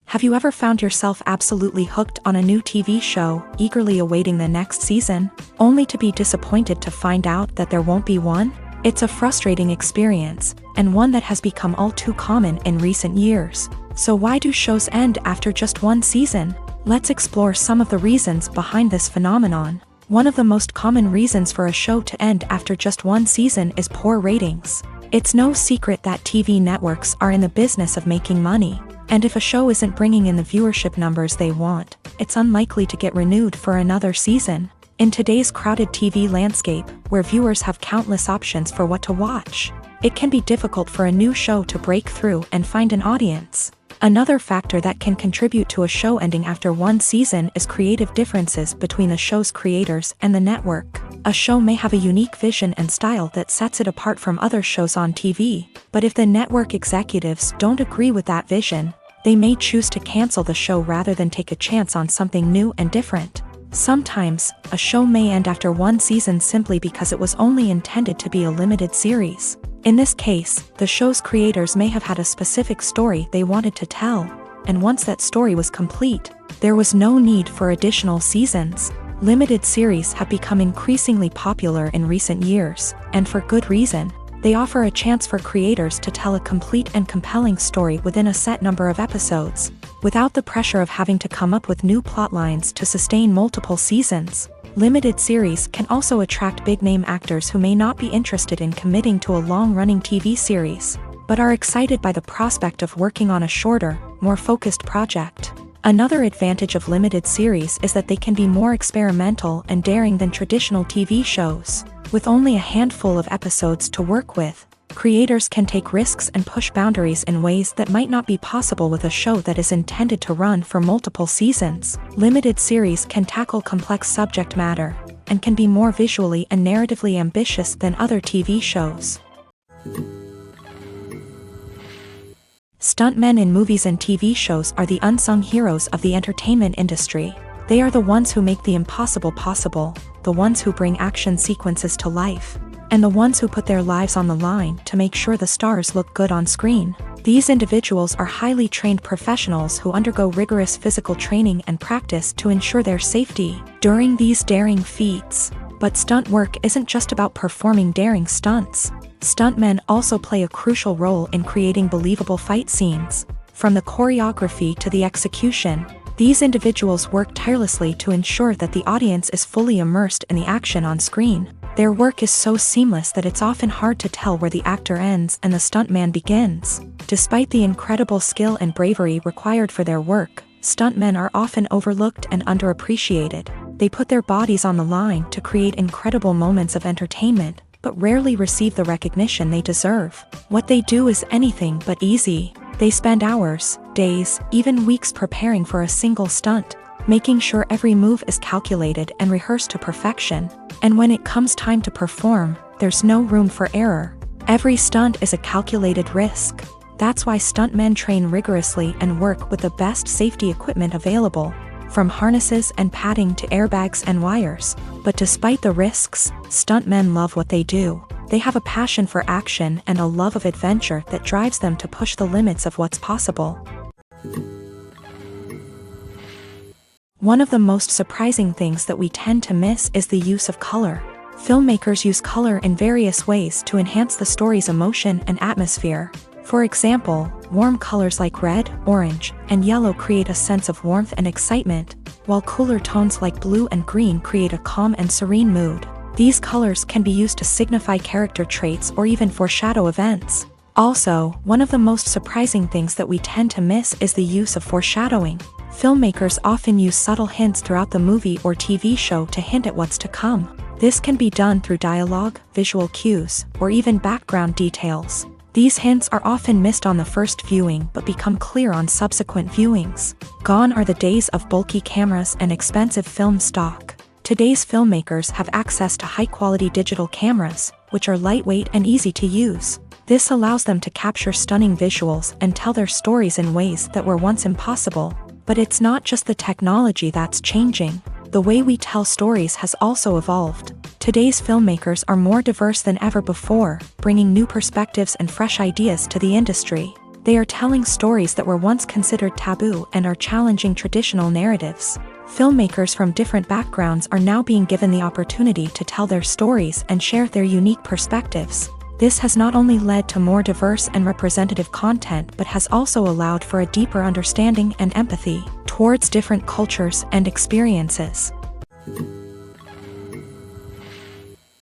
Have you ever found yourself absolutely hooked on a new TV show, eagerly awaiting the next season, only to be disappointed to find out that there won't be one? It's a frustrating experience, and one that has become all too common in recent years. So why do shows end after just one season? Let's explore some of the reasons behind this phenomenon. One of the most common reasons for a show to end after just one season is poor ratings. It's no secret that TV networks are in the business of making money. And if a show isn't bringing in the viewership numbers they want, it's unlikely to get renewed for another season. In today's crowded TV landscape, where viewers have countless options for what to watch, it can be difficult for a new show to break through and find an audience. Another factor that can contribute to a show ending after one season is creative differences between the show's creators and the network. A show may have a unique vision and style that sets it apart from other shows on TV, but if the network executives don't agree with that vision, they may choose to cancel the show rather than take a chance on something new and different. Sometimes, a show may end after one season simply because it was only intended to be a limited series. In this case, the show's creators may have had a specific story they wanted to tell, and once that story was complete, there was no need for additional seasons. Limited series have become increasingly popular in recent years, and for good reason. They offer a chance for creators to tell a complete and compelling story within a set number of episodes, without the pressure of having to come up with new plotlines to sustain multiple seasons. Limited series can also attract big-name actors who may not be interested in committing to a long-running TV series, but are excited by the prospect of working on a shorter, more focused project. Another advantage of limited series is that they can be more experimental and daring than traditional TV shows. With only a handful of episodes to work with, creators can take risks and push boundaries in ways that might not be possible with a show that is intended to run for multiple seasons. Limited series can tackle complex subject matter, and can be more visually and narratively ambitious than other TV shows. Stuntmen in movies and TV shows are the unsung heroes of the entertainment industry. They are the ones who make the impossible possible, the ones who bring action sequences to life, and the ones who put their lives on the line to make sure the stars look good on screen. These individuals are highly trained professionals who undergo rigorous physical training and practice to ensure their safety during these daring feats. But stunt work isn't just about performing daring stunts. Stuntmen also play a crucial role in creating believable fight scenes. From the choreography to the execution, these individuals work tirelessly to ensure that the audience is fully immersed in the action on screen. Their work is so seamless that it's often hard to tell where the actor ends and the stuntman begins. Despite the incredible skill and bravery required for their work, stuntmen are often overlooked and underappreciated. They put their bodies on the line to create incredible moments of entertainment, but rarely receive the recognition they deserve. What they do is anything but easy. They spend hours, days, even weeks preparing for a single stunt, making sure every move is calculated and rehearsed to perfection. And when it comes time to perform, there's no room for error. Every stunt is a calculated risk. That's why stuntmen train rigorously and work with the best safety equipment available, from harnesses and padding to airbags and wires. But despite the risks, stuntmen love what they do. They have a passion for action and a love of adventure that drives them to push the limits of what's possible. One of the most surprising things that we tend to miss is the use of color. Filmmakers use color in various ways to enhance the story's emotion and atmosphere. For example, warm colors like red, orange, and yellow create a sense of warmth and excitement, while cooler tones like blue and green create a calm and serene mood. These colors can be used to signify character traits or even foreshadow events. Also, one of the most surprising things that we tend to miss is the use of foreshadowing. Filmmakers often use subtle hints throughout the movie or TV show to hint at what's to come. This can be done through dialogue, visual cues, or even background details. These hints are often missed on the first viewing but become clear on subsequent viewings. Gone are the days of bulky cameras and expensive film stock. Today's filmmakers have access to high-quality digital cameras, which are lightweight and easy to use. This allows them to capture stunning visuals and tell their stories in ways that were once impossible. But it's not just the technology that's changing. The way we tell stories has also evolved. Today's filmmakers are more diverse than ever before, bringing new perspectives and fresh ideas to the industry. They are telling stories that were once considered taboo and are challenging traditional narratives. Filmmakers from different backgrounds are now being given the opportunity to tell their stories and share their unique perspectives. This has not only led to more diverse and representative content but has also allowed for a deeper understanding and empathy towards different cultures and experiences.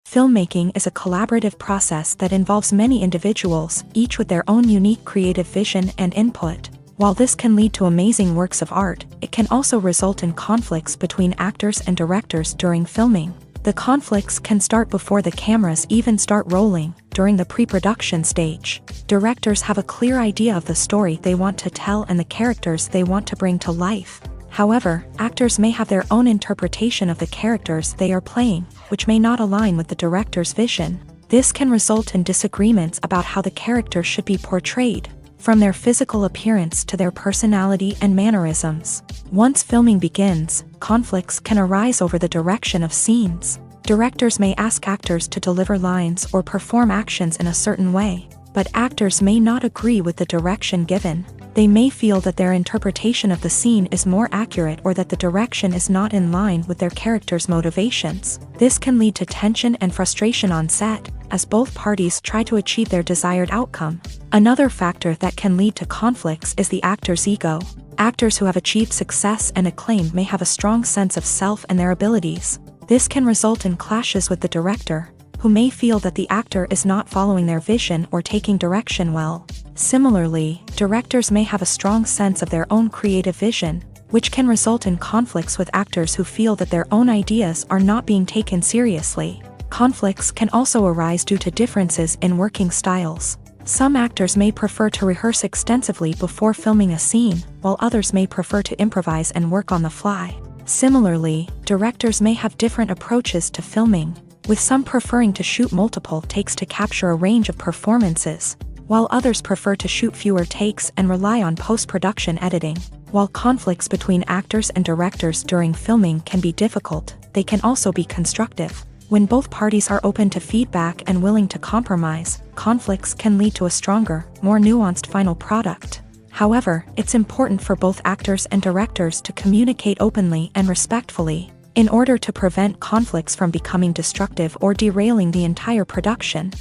Filmmaking is a collaborative process that involves many individuals, each with their own unique creative vision and input. While this can lead to amazing works of art, it can also result in conflicts between actors and directors during filming. The conflicts can start before the cameras even start rolling, during the pre-production stage. Directors have a clear idea of the story they want to tell and the characters they want to bring to life. However, actors may have their own interpretation of the characters they are playing, which may not align with the director's vision. This can result in disagreements about how the characters should be portrayed, from their physical appearance to their personality and mannerisms. Once filming begins, conflicts can arise over the direction of scenes. Directors may ask actors to deliver lines or perform actions in a certain way, but actors may not agree with the direction given. They may feel that their interpretation of the scene is more accurate or that the direction is not in line with their character's motivations. This can lead to tension and frustration on set, as both parties try to achieve their desired outcome. Another factor that can lead to conflicts is the actor's ego. Actors who have achieved success and acclaim may have a strong sense of self and their abilities. This can result in clashes with the director, who may feel that the actor is not following their vision or taking direction well. Similarly, directors may have a strong sense of their own creative vision, which can result in conflicts with actors who feel that their own ideas are not being taken seriously. Conflicts can also arise due to differences in working styles. Some actors may prefer to rehearse extensively before filming a scene, while others may prefer to improvise and work on the fly. Similarly, directors may have different approaches to filming, with some preferring to shoot multiple takes to capture a range of performances, while others prefer to shoot fewer takes and rely on post-production editing. While conflicts between actors and directors during filming can be difficult, they can also be constructive. When both parties are open to feedback and willing to compromise, conflicts can lead to a stronger, more nuanced final product. However, it's important for both actors and directors to communicate openly and respectfully, in order to prevent conflicts from becoming destructive or derailing the entire production.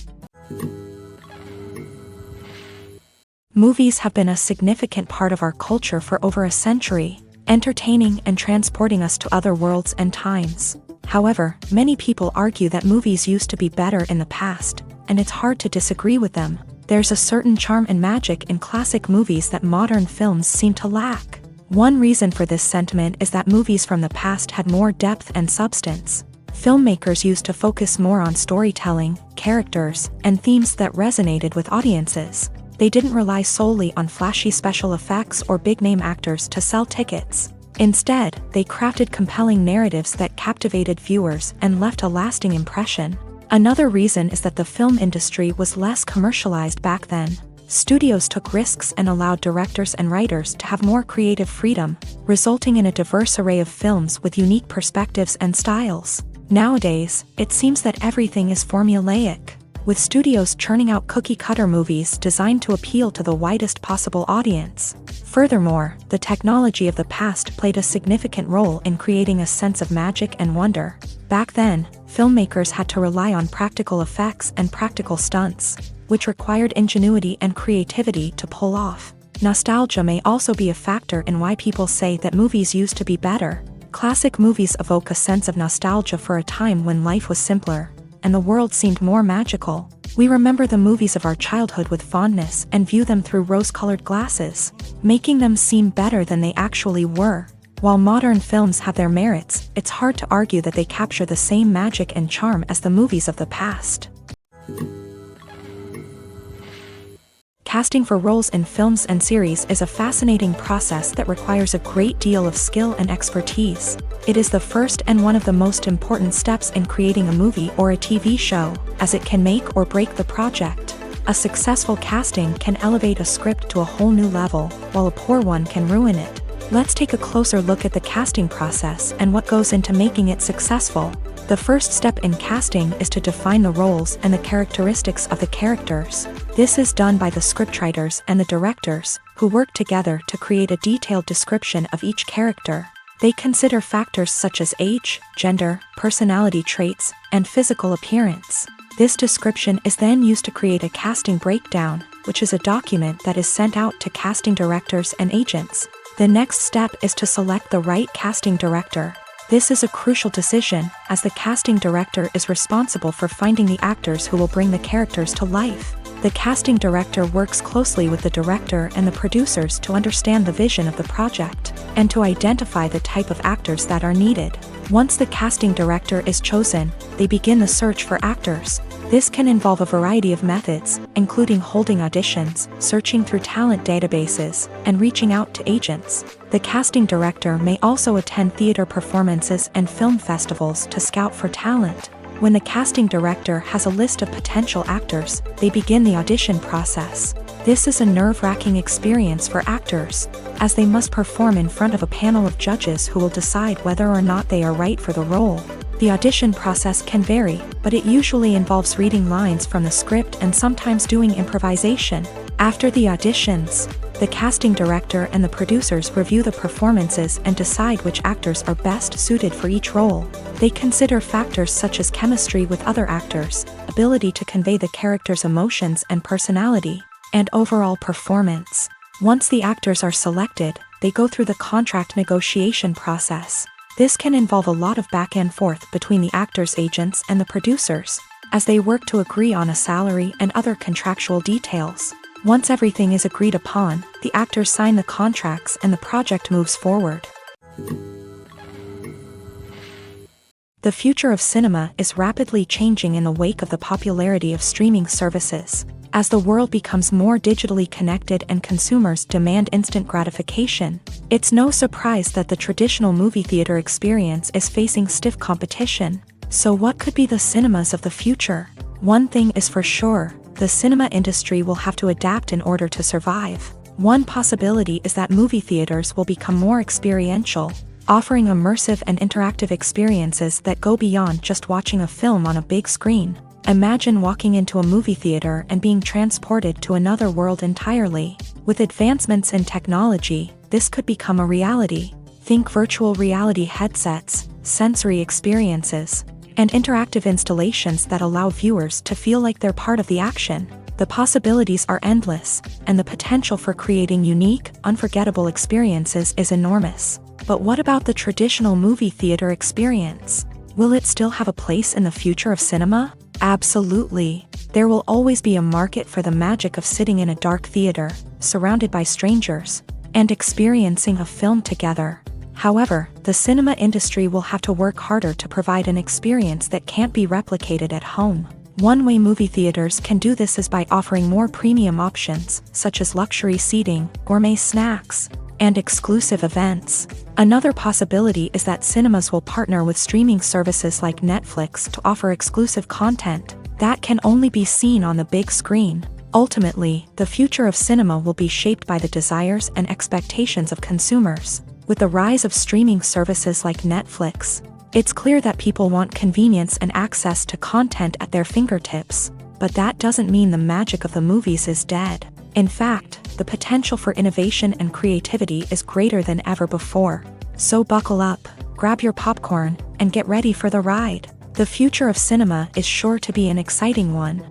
Movies have been a significant part of our culture for over a century, entertaining and transporting us to other worlds and times. However, many people argue that movies used to be better in the past, and it's hard to disagree with them. There's a certain charm and magic in classic movies that modern films seem to lack. One reason for this sentiment is that movies from the past had more depth and substance. Filmmakers used to focus more on storytelling, characters, and themes that resonated with audiences. They didn't rely solely on flashy special effects or big-name actors to sell tickets. Instead, they crafted compelling narratives that captivated viewers and left a lasting impression. Another reason is that the film industry was less commercialized back then. Studios took risks and allowed directors and writers to have more creative freedom, resulting in a diverse array of films with unique perspectives and styles. Nowadays, it seems that everything is formulaic, with studios churning out cookie-cutter movies designed to appeal to the widest possible audience. Furthermore, the technology of the past played a significant role in creating a sense of magic and wonder. Back then, filmmakers had to rely on practical effects and practical stunts, which required ingenuity and creativity to pull off. Nostalgia may also be a factor in why people say that movies used to be better. Classic movies evoke a sense of nostalgia for a time when life was simpler, and the world seemed more magical. We remember the movies of our childhood with fondness and view them through rose-colored glasses, making them seem better than they actually were. While modern films have their merits, it's hard to argue that they capture the same magic and charm as the movies of the past. Casting for roles in films and series is a fascinating process that requires a great deal of skill and expertise. It is the first and one of the most important steps in creating a movie or a TV show, as it can make or break the project. A successful casting can elevate a script to a whole new level, while a poor one can ruin it. Let's take a closer look at the casting process and what goes into making it successful. The first step in casting is to define the roles and the characteristics of the characters. This is done by the scriptwriters and the directors, who work together to create a detailed description of each character. They consider factors such as age, gender, personality traits, and physical appearance. This description is then used to create a casting breakdown, which is a document that is sent out to casting directors and agents. The next step is to select the right casting director. This is a crucial decision, as the casting director is responsible for finding the actors who will bring the characters to life. The casting director works closely with the director and the producers to understand the vision of the project, and to identify the type of actors that are needed. Once the casting director is chosen, they begin the search for actors. This can involve a variety of methods, including holding auditions, searching through talent databases, and reaching out to agents. The casting director may also attend theater performances and film festivals to scout for talent. When the casting director has a list of potential actors, they begin the audition process. This is a nerve-wracking experience for actors, as they must perform in front of a panel of judges who will decide whether or not they are right for the role. The audition process can vary, but it usually involves reading lines from the script and sometimes doing improvisation. After the auditions, the casting director and the producers review the performances and decide which actors are best suited for each role. They consider factors such as chemistry with other actors, ability to convey the character's emotions and personality, and overall performance. Once the actors are selected, they go through the contract negotiation process. This can involve a lot of back and forth between the actors' agents and the producers, as they work to agree on a salary and other contractual details. Once everything is agreed upon, the actors sign the contracts and the project moves forward. The future of cinema is rapidly changing in the wake of the popularity of streaming services. As the world becomes more digitally connected and consumers demand instant gratification, it's no surprise that the traditional movie theater experience is facing stiff competition. So what could be the cinemas of the future? One thing is for sure, the cinema industry will have to adapt in order to survive. One possibility is that movie theaters will become more experiential, offering immersive and interactive experiences that go beyond just watching a film on a big screen. Imagine walking into a movie theater and being transported to another world entirely. With advancements in technology, this could become a reality. Think virtual reality headsets, sensory experiences, and interactive installations that allow viewers to feel like they're part of the action. The possibilities are endless, and the potential for creating unique, unforgettable experiences is enormous. But what about the traditional movie theater experience? Will it still have a place in the future of cinema? Absolutely. There will always be a market for the magic of sitting in a dark theater, surrounded by strangers, and experiencing a film together. However, the cinema industry will have to work harder to provide an experience that can't be replicated at home. One way movie theaters can do this is by offering more premium options, such as luxury seating, gourmet snacks, and exclusive events. Another possibility is that cinemas will partner with streaming services like Netflix to offer exclusive content that can only be seen on the big screen. Ultimately, the future of cinema will be shaped by the desires and expectations of consumers. With the rise of streaming services like Netflix, it's clear that people want convenience and access to content at their fingertips. But that doesn't mean the magic of the movies is dead. In fact, the potential for innovation and creativity is greater than ever before. So buckle up, grab your popcorn, and get ready for the ride. The future of cinema is sure to be an exciting one.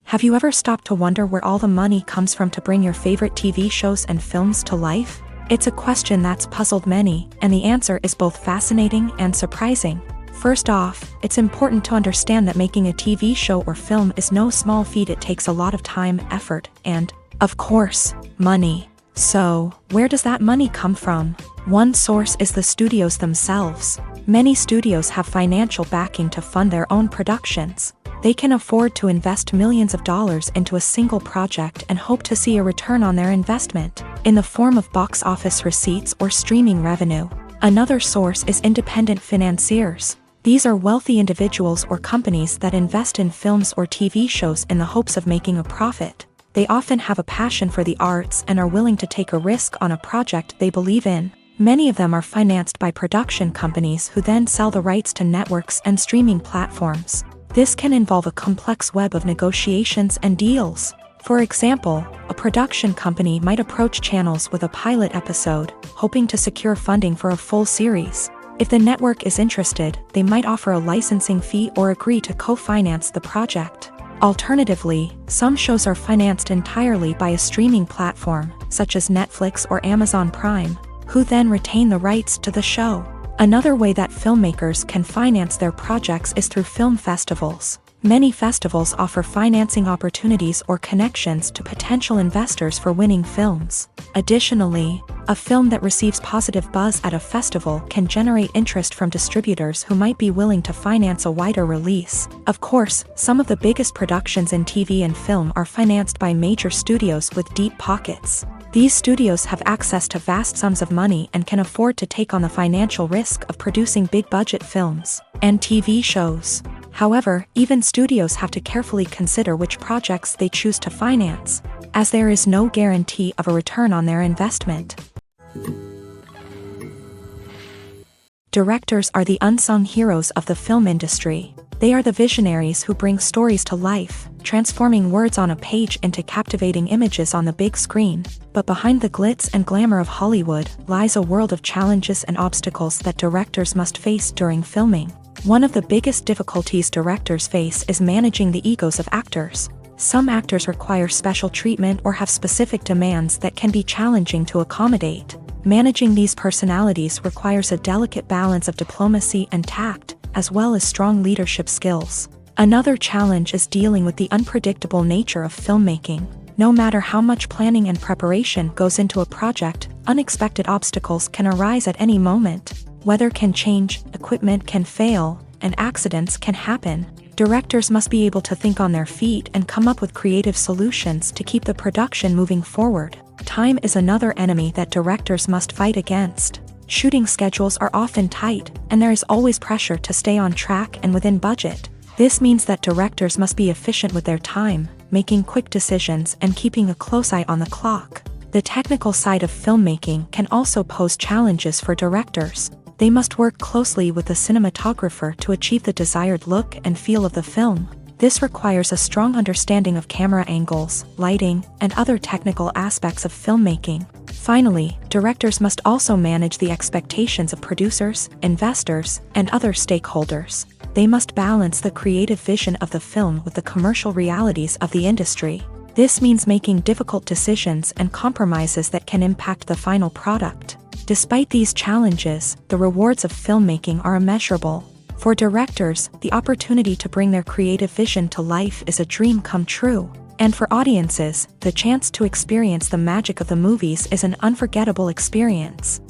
Have you ever stopped to wonder where all the money comes from to bring your favorite TV shows and films to life? It's a question that's puzzled many, and the answer is both fascinating and surprising. First off, it's important to understand that making a TV show or film is no small feat. It takes a lot of time, effort, and, of course, money. So, where does that money come from? One source is the studios themselves. Many studios have financial backing to fund their own productions. They can afford to invest millions of dollars into a single project and hope to see a return on their investment, in the form of box office receipts or streaming revenue. Another source is independent financiers. These are wealthy individuals or companies that invest in films or TV shows in the hopes of making a profit. They often have a passion for the arts and are willing to take a risk on a project they believe in. Many of them are financed by production companies who then sell the rights to networks and streaming platforms. This can involve a complex web of negotiations and deals. For example, a production company might approach channels with a pilot episode, hoping to secure funding for a full series. If the network is interested, they might offer a licensing fee or agree to co-finance the project. Alternatively, some shows are financed entirely by a streaming platform, such as Netflix or Amazon Prime, who then retain the rights to the show. Another way that filmmakers can finance their projects is through film festivals. Many festivals offer financing opportunities or connections to potential investors for winning films. Additionally, a film that receives positive buzz at a festival can generate interest from distributors who might be willing to finance a wider release. Of course, some of the biggest productions in TV and film are financed by major studios with deep pockets. These studios have access to vast sums of money and can afford to take on the financial risk of producing big-budget films and TV shows. However, even studios have to carefully consider which projects they choose to finance, as there is no guarantee of a return on their investment. Directors are the unsung heroes of the film industry. They are the visionaries who bring stories to life, transforming words on a page into captivating images on the big screen. But behind the glitz and glamour of Hollywood lies a world of challenges and obstacles that directors must face during filming. One of the biggest difficulties directors face is managing the egos of actors. Some actors require special treatment or have specific demands that can be challenging to accommodate. Managing these personalities requires a delicate balance of diplomacy and tact, as well as strong leadership skills. Another challenge is dealing with the unpredictable nature of filmmaking. No matter how much planning and preparation goes into a project, unexpected obstacles can arise at any moment. Weather can change, equipment can fail, and accidents can happen. Directors must be able to think on their feet and come up with creative solutions to keep the production moving forward. Time is another enemy that directors must fight against. Shooting schedules are often tight, and there is always pressure to stay on track and within budget. This means that directors must be efficient with their time, making quick decisions and keeping a close eye on the clock. The technical side of filmmaking can also pose challenges for directors. They must work closely with the cinematographer to achieve the desired look and feel of the film. This requires a strong understanding of camera angles, lighting, and other technical aspects of filmmaking. Finally, directors must also manage the expectations of producers, investors, and other stakeholders. They must balance the creative vision of the film with the commercial realities of the industry. This means making difficult decisions and compromises that can impact the final product. Despite these challenges, the rewards of filmmaking are immeasurable. For directors, the opportunity to bring their creative vision to life is a dream come true. And for audiences, the chance to experience the magic of the movies is an unforgettable experience.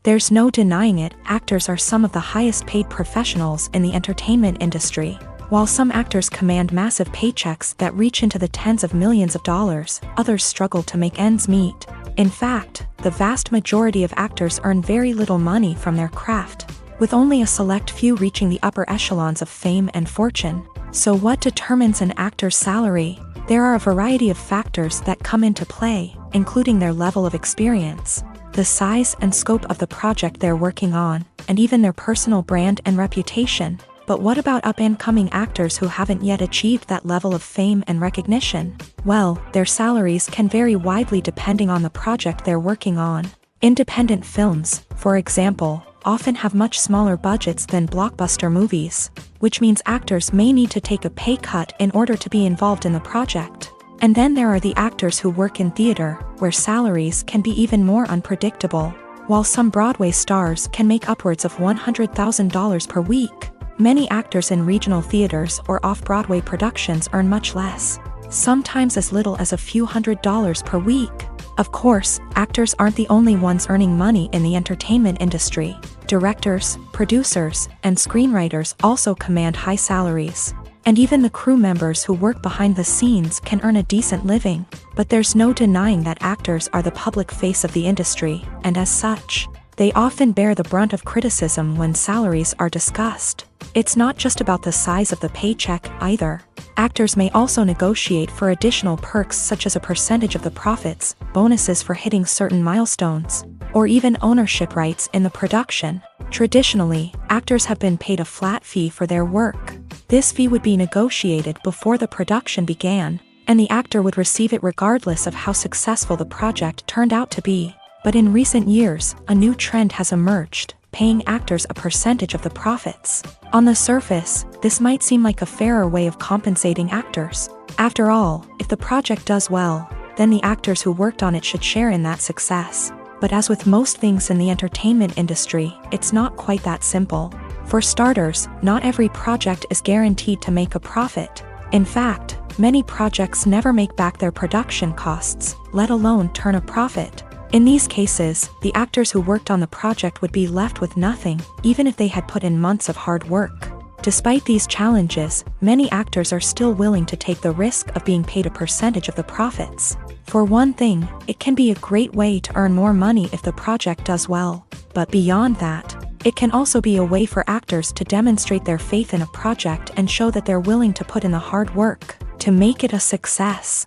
There's no denying it, actors are some of the highest paid professionals in the entertainment industry. While some actors command massive paychecks that reach into the tens of millions of dollars, others struggle to make ends meet. In fact, the vast majority of actors earn very little money from their craft, with only a select few reaching the upper echelons of fame and fortune. So what determines an actor's salary? There are a variety of factors that come into play, including their level of experience, the size and scope of the project they're working on, and even their personal brand and reputation. But what about up-and-coming actors who haven't yet achieved that level of fame and recognition? Well, their salaries can vary widely depending on the project they're working on. Independent films, for example, often have much smaller budgets than blockbuster movies, which means actors may need to take a pay cut in order to be involved in the project. And then there are the actors who work in theater, where salaries can be even more unpredictable. While some Broadway stars can make upwards of $100,000 per week, many actors in regional theaters or off-Broadway productions earn much less, sometimes as little as a few $100s per week. Of course, actors aren't the only ones earning money in the entertainment industry. Directors, producers, and screenwriters also command high salaries. And even the crew members who work behind the scenes can earn a decent living. But there's no denying that actors are the public face of the industry, and as such, they often bear the brunt of criticism when salaries are discussed. It's not just about the size of the paycheck, either. Actors may also negotiate for additional perks such as a percentage of the profits, bonuses for hitting certain milestones, or even ownership rights in the production. Traditionally, actors have been paid a flat fee for their work. This fee would be negotiated before the production began, and the actor would receive it regardless of how successful the project turned out to be. But in recent years, a new trend has emerged, paying actors a percentage of the profits. On the surface, this might seem like a fairer way of compensating actors. After all, if the project does well, then the actors who worked on it should share in that success. But as with most things in the entertainment industry, it's not quite that simple. For starters, not every project is guaranteed to make a profit. In fact, many projects never make back their production costs, let alone turn a profit. In these cases, the actors who worked on the project would be left with nothing, even if they had put in months of hard work. Despite these challenges, many actors are still willing to take the risk of being paid a percentage of the profits. For one thing, it can be a great way to earn more money if the project does well. But beyond that, it can also be a way for actors to demonstrate their faith in a project and show that they're willing to put in the hard work to make it a success.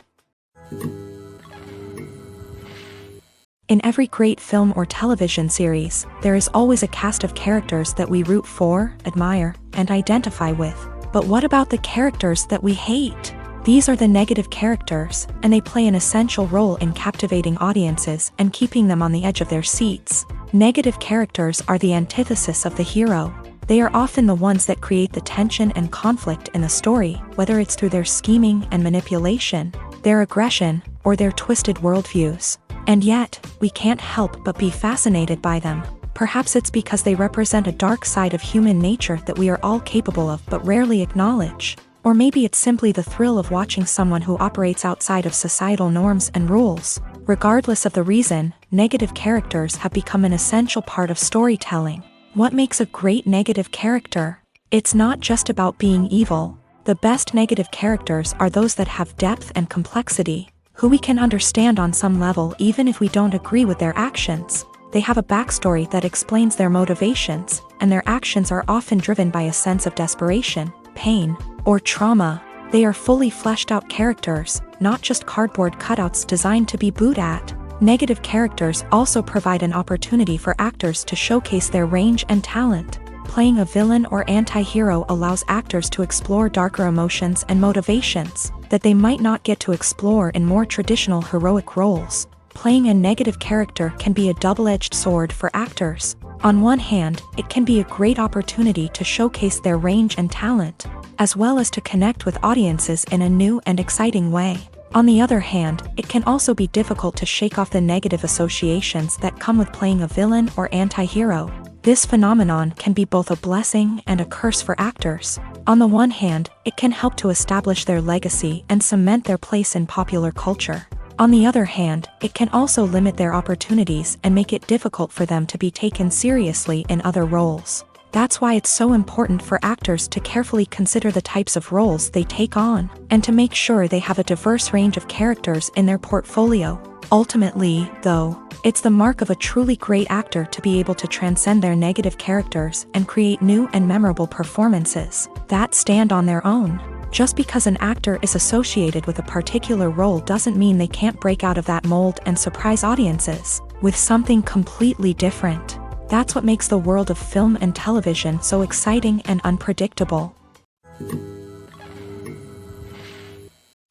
In every great film or television series, there is always a cast of characters that we root for, admire, and identify with. But what about the characters that we hate? These are the negative characters, and they play an essential role in captivating audiences and keeping them on the edge of their seats. Negative characters are the antithesis of the hero. They are often the ones that create the tension and conflict in the story, whether it's through their scheming and manipulation, their aggression, or their twisted worldviews. And yet, we can't help but be fascinated by them. Perhaps it's because they represent a dark side of human nature that we are all capable of but rarely acknowledge. Or maybe it's simply the thrill of watching someone who operates outside of societal norms and rules. Regardless of the reason, negative characters have become an essential part of storytelling. What makes a great negative character? It's not just about being evil. The best negative characters are those that have depth and complexity, who we can understand on some level even if we don't agree with their actions. They have a backstory that explains their motivations, and their actions are often driven by a sense of desperation, pain, or trauma. They are fully fleshed out characters, not just cardboard cutouts designed to be booed at. Negative characters also provide an opportunity for actors to showcase their range and talent. Playing a villain or anti-hero allows actors to explore darker emotions and motivations that they might not get to explore in more traditional heroic roles. Playing a negative character can be a double-edged sword for actors. On one hand, it can be a great opportunity to showcase their range and talent, as well as to connect with audiences in a new and exciting way. On the other hand, it can also be difficult to shake off the negative associations that come with playing a villain or anti-hero. This phenomenon can be both a blessing and a curse for actors. On the one hand, it can help to establish their legacy and cement their place in popular culture. On the other hand, it can also limit their opportunities and make it difficult for them to be taken seriously in other roles. That's why it's so important for actors to carefully consider the types of roles they take on, and to make sure they have a diverse range of characters in their portfolio. Ultimately, though, it's the mark of a truly great actor to be able to transcend their negative characters and create new and memorable performances that stand on their own. Just because an actor is associated with a particular role doesn't mean they can't break out of that mold and surprise audiences with something completely different. That's what makes the world of film and television so exciting and unpredictable.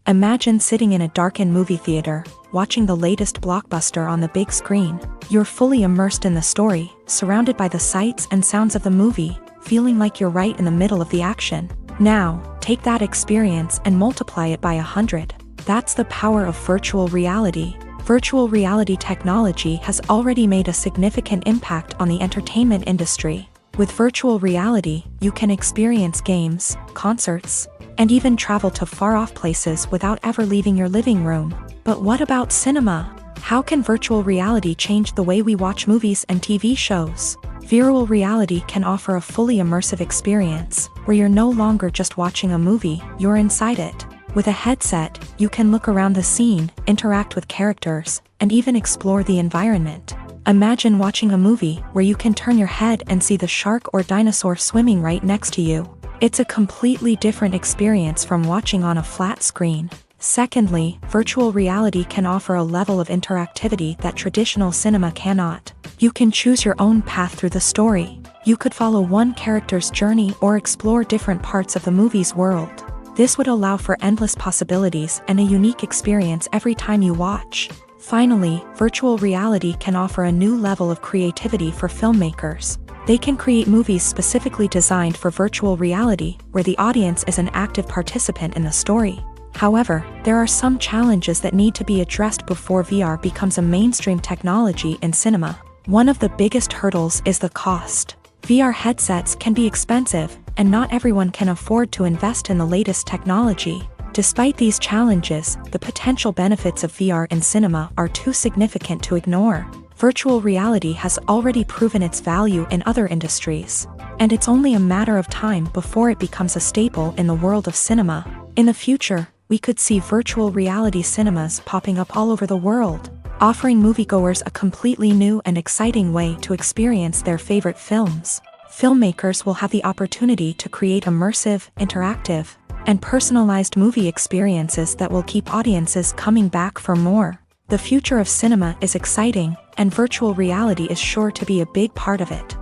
Imagine sitting in a darkened movie theater, watching the latest blockbuster on the big screen. You're fully immersed in the story, surrounded by the sights and sounds of the movie, feeling like you're right in the middle of the action. Now, take that experience and multiply it by 100. That's the power of virtual reality. Virtual reality technology has already made a significant impact on the entertainment industry. With virtual reality, you can experience games, concerts, and even travel to far-off places without ever leaving your living room. But what about cinema? How can virtual reality change the way we watch movies and TV shows? Virtual reality can offer a fully immersive experience, where you're no longer just watching a movie, you're inside it. With a headset, you can look around the scene, interact with characters, and even explore the environment. Imagine watching a movie where you can turn your head and see the shark or dinosaur swimming right next to you. It's a completely different experience from watching on a flat screen. Secondly, virtual reality can offer a level of interactivity that traditional cinema cannot. You can choose your own path through the story. You could follow one character's journey or explore different parts of the movie's world. This would allow for endless possibilities and a unique experience every time you watch. Finally, virtual reality can offer a new level of creativity for filmmakers. They can create movies specifically designed for virtual reality, where the audience is an active participant in the story. However, there are some challenges that need to be addressed before VR becomes a mainstream technology in cinema. One of the biggest hurdles is the cost. VR headsets can be expensive, and not everyone can afford to invest in the latest technology. Despite these challenges, the potential benefits of VR in cinema are too significant to ignore. Virtual reality has already proven its value in other industries, and it's only a matter of time before it becomes a staple in the world of cinema. In the future, we could see virtual reality cinemas popping up all over the world, offering moviegoers a completely new and exciting way to experience their favorite films. Filmmakers will have the opportunity to create immersive, interactive, and personalized movie experiences that will keep audiences coming back for more. The future of cinema is exciting, and virtual reality is sure to be a big part of it.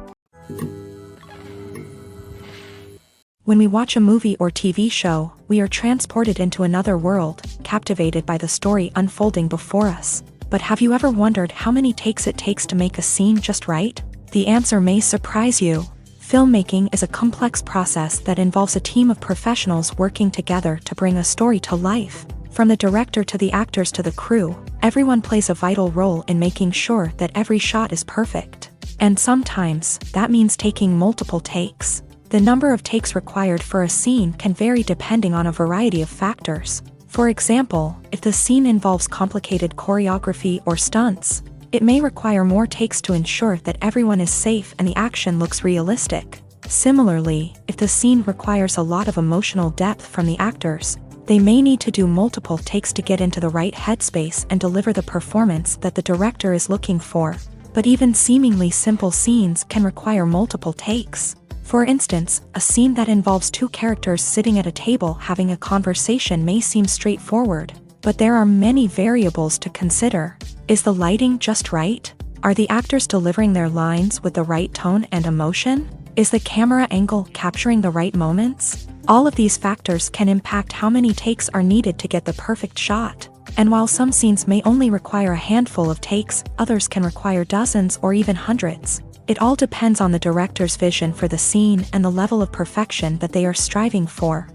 When we watch a movie or TV show, we are transported into another world, captivated by the story unfolding before us. But have you ever wondered how many takes it takes to make a scene just right? The answer may surprise you. Filmmaking is a complex process that involves a team of professionals working together to bring a story to life. From the director to the actors to the crew, everyone plays a vital role in making sure that every shot is perfect. And sometimes, that means taking multiple takes. The number of takes required for a scene can vary depending on a variety of factors. For example, if the scene involves complicated choreography or stunts, it may require more takes to ensure that everyone is safe and the action looks realistic. Similarly, if the scene requires a lot of emotional depth from the actors, they may need to do multiple takes to get into the right headspace and deliver the performance that the director is looking for. But even seemingly simple scenes can require multiple takes. For instance, a scene that involves two characters sitting at a table having a conversation may seem straightforward, but there are many variables to consider. Is the lighting just right? Are the actors delivering their lines with the right tone and emotion? Is the camera angle capturing the right moments? All of these factors can impact how many takes are needed to get the perfect shot. And while some scenes may only require a handful of takes, others can require dozens or even hundreds. It all depends on the director's vision for the scene and the level of perfection that they are striving for.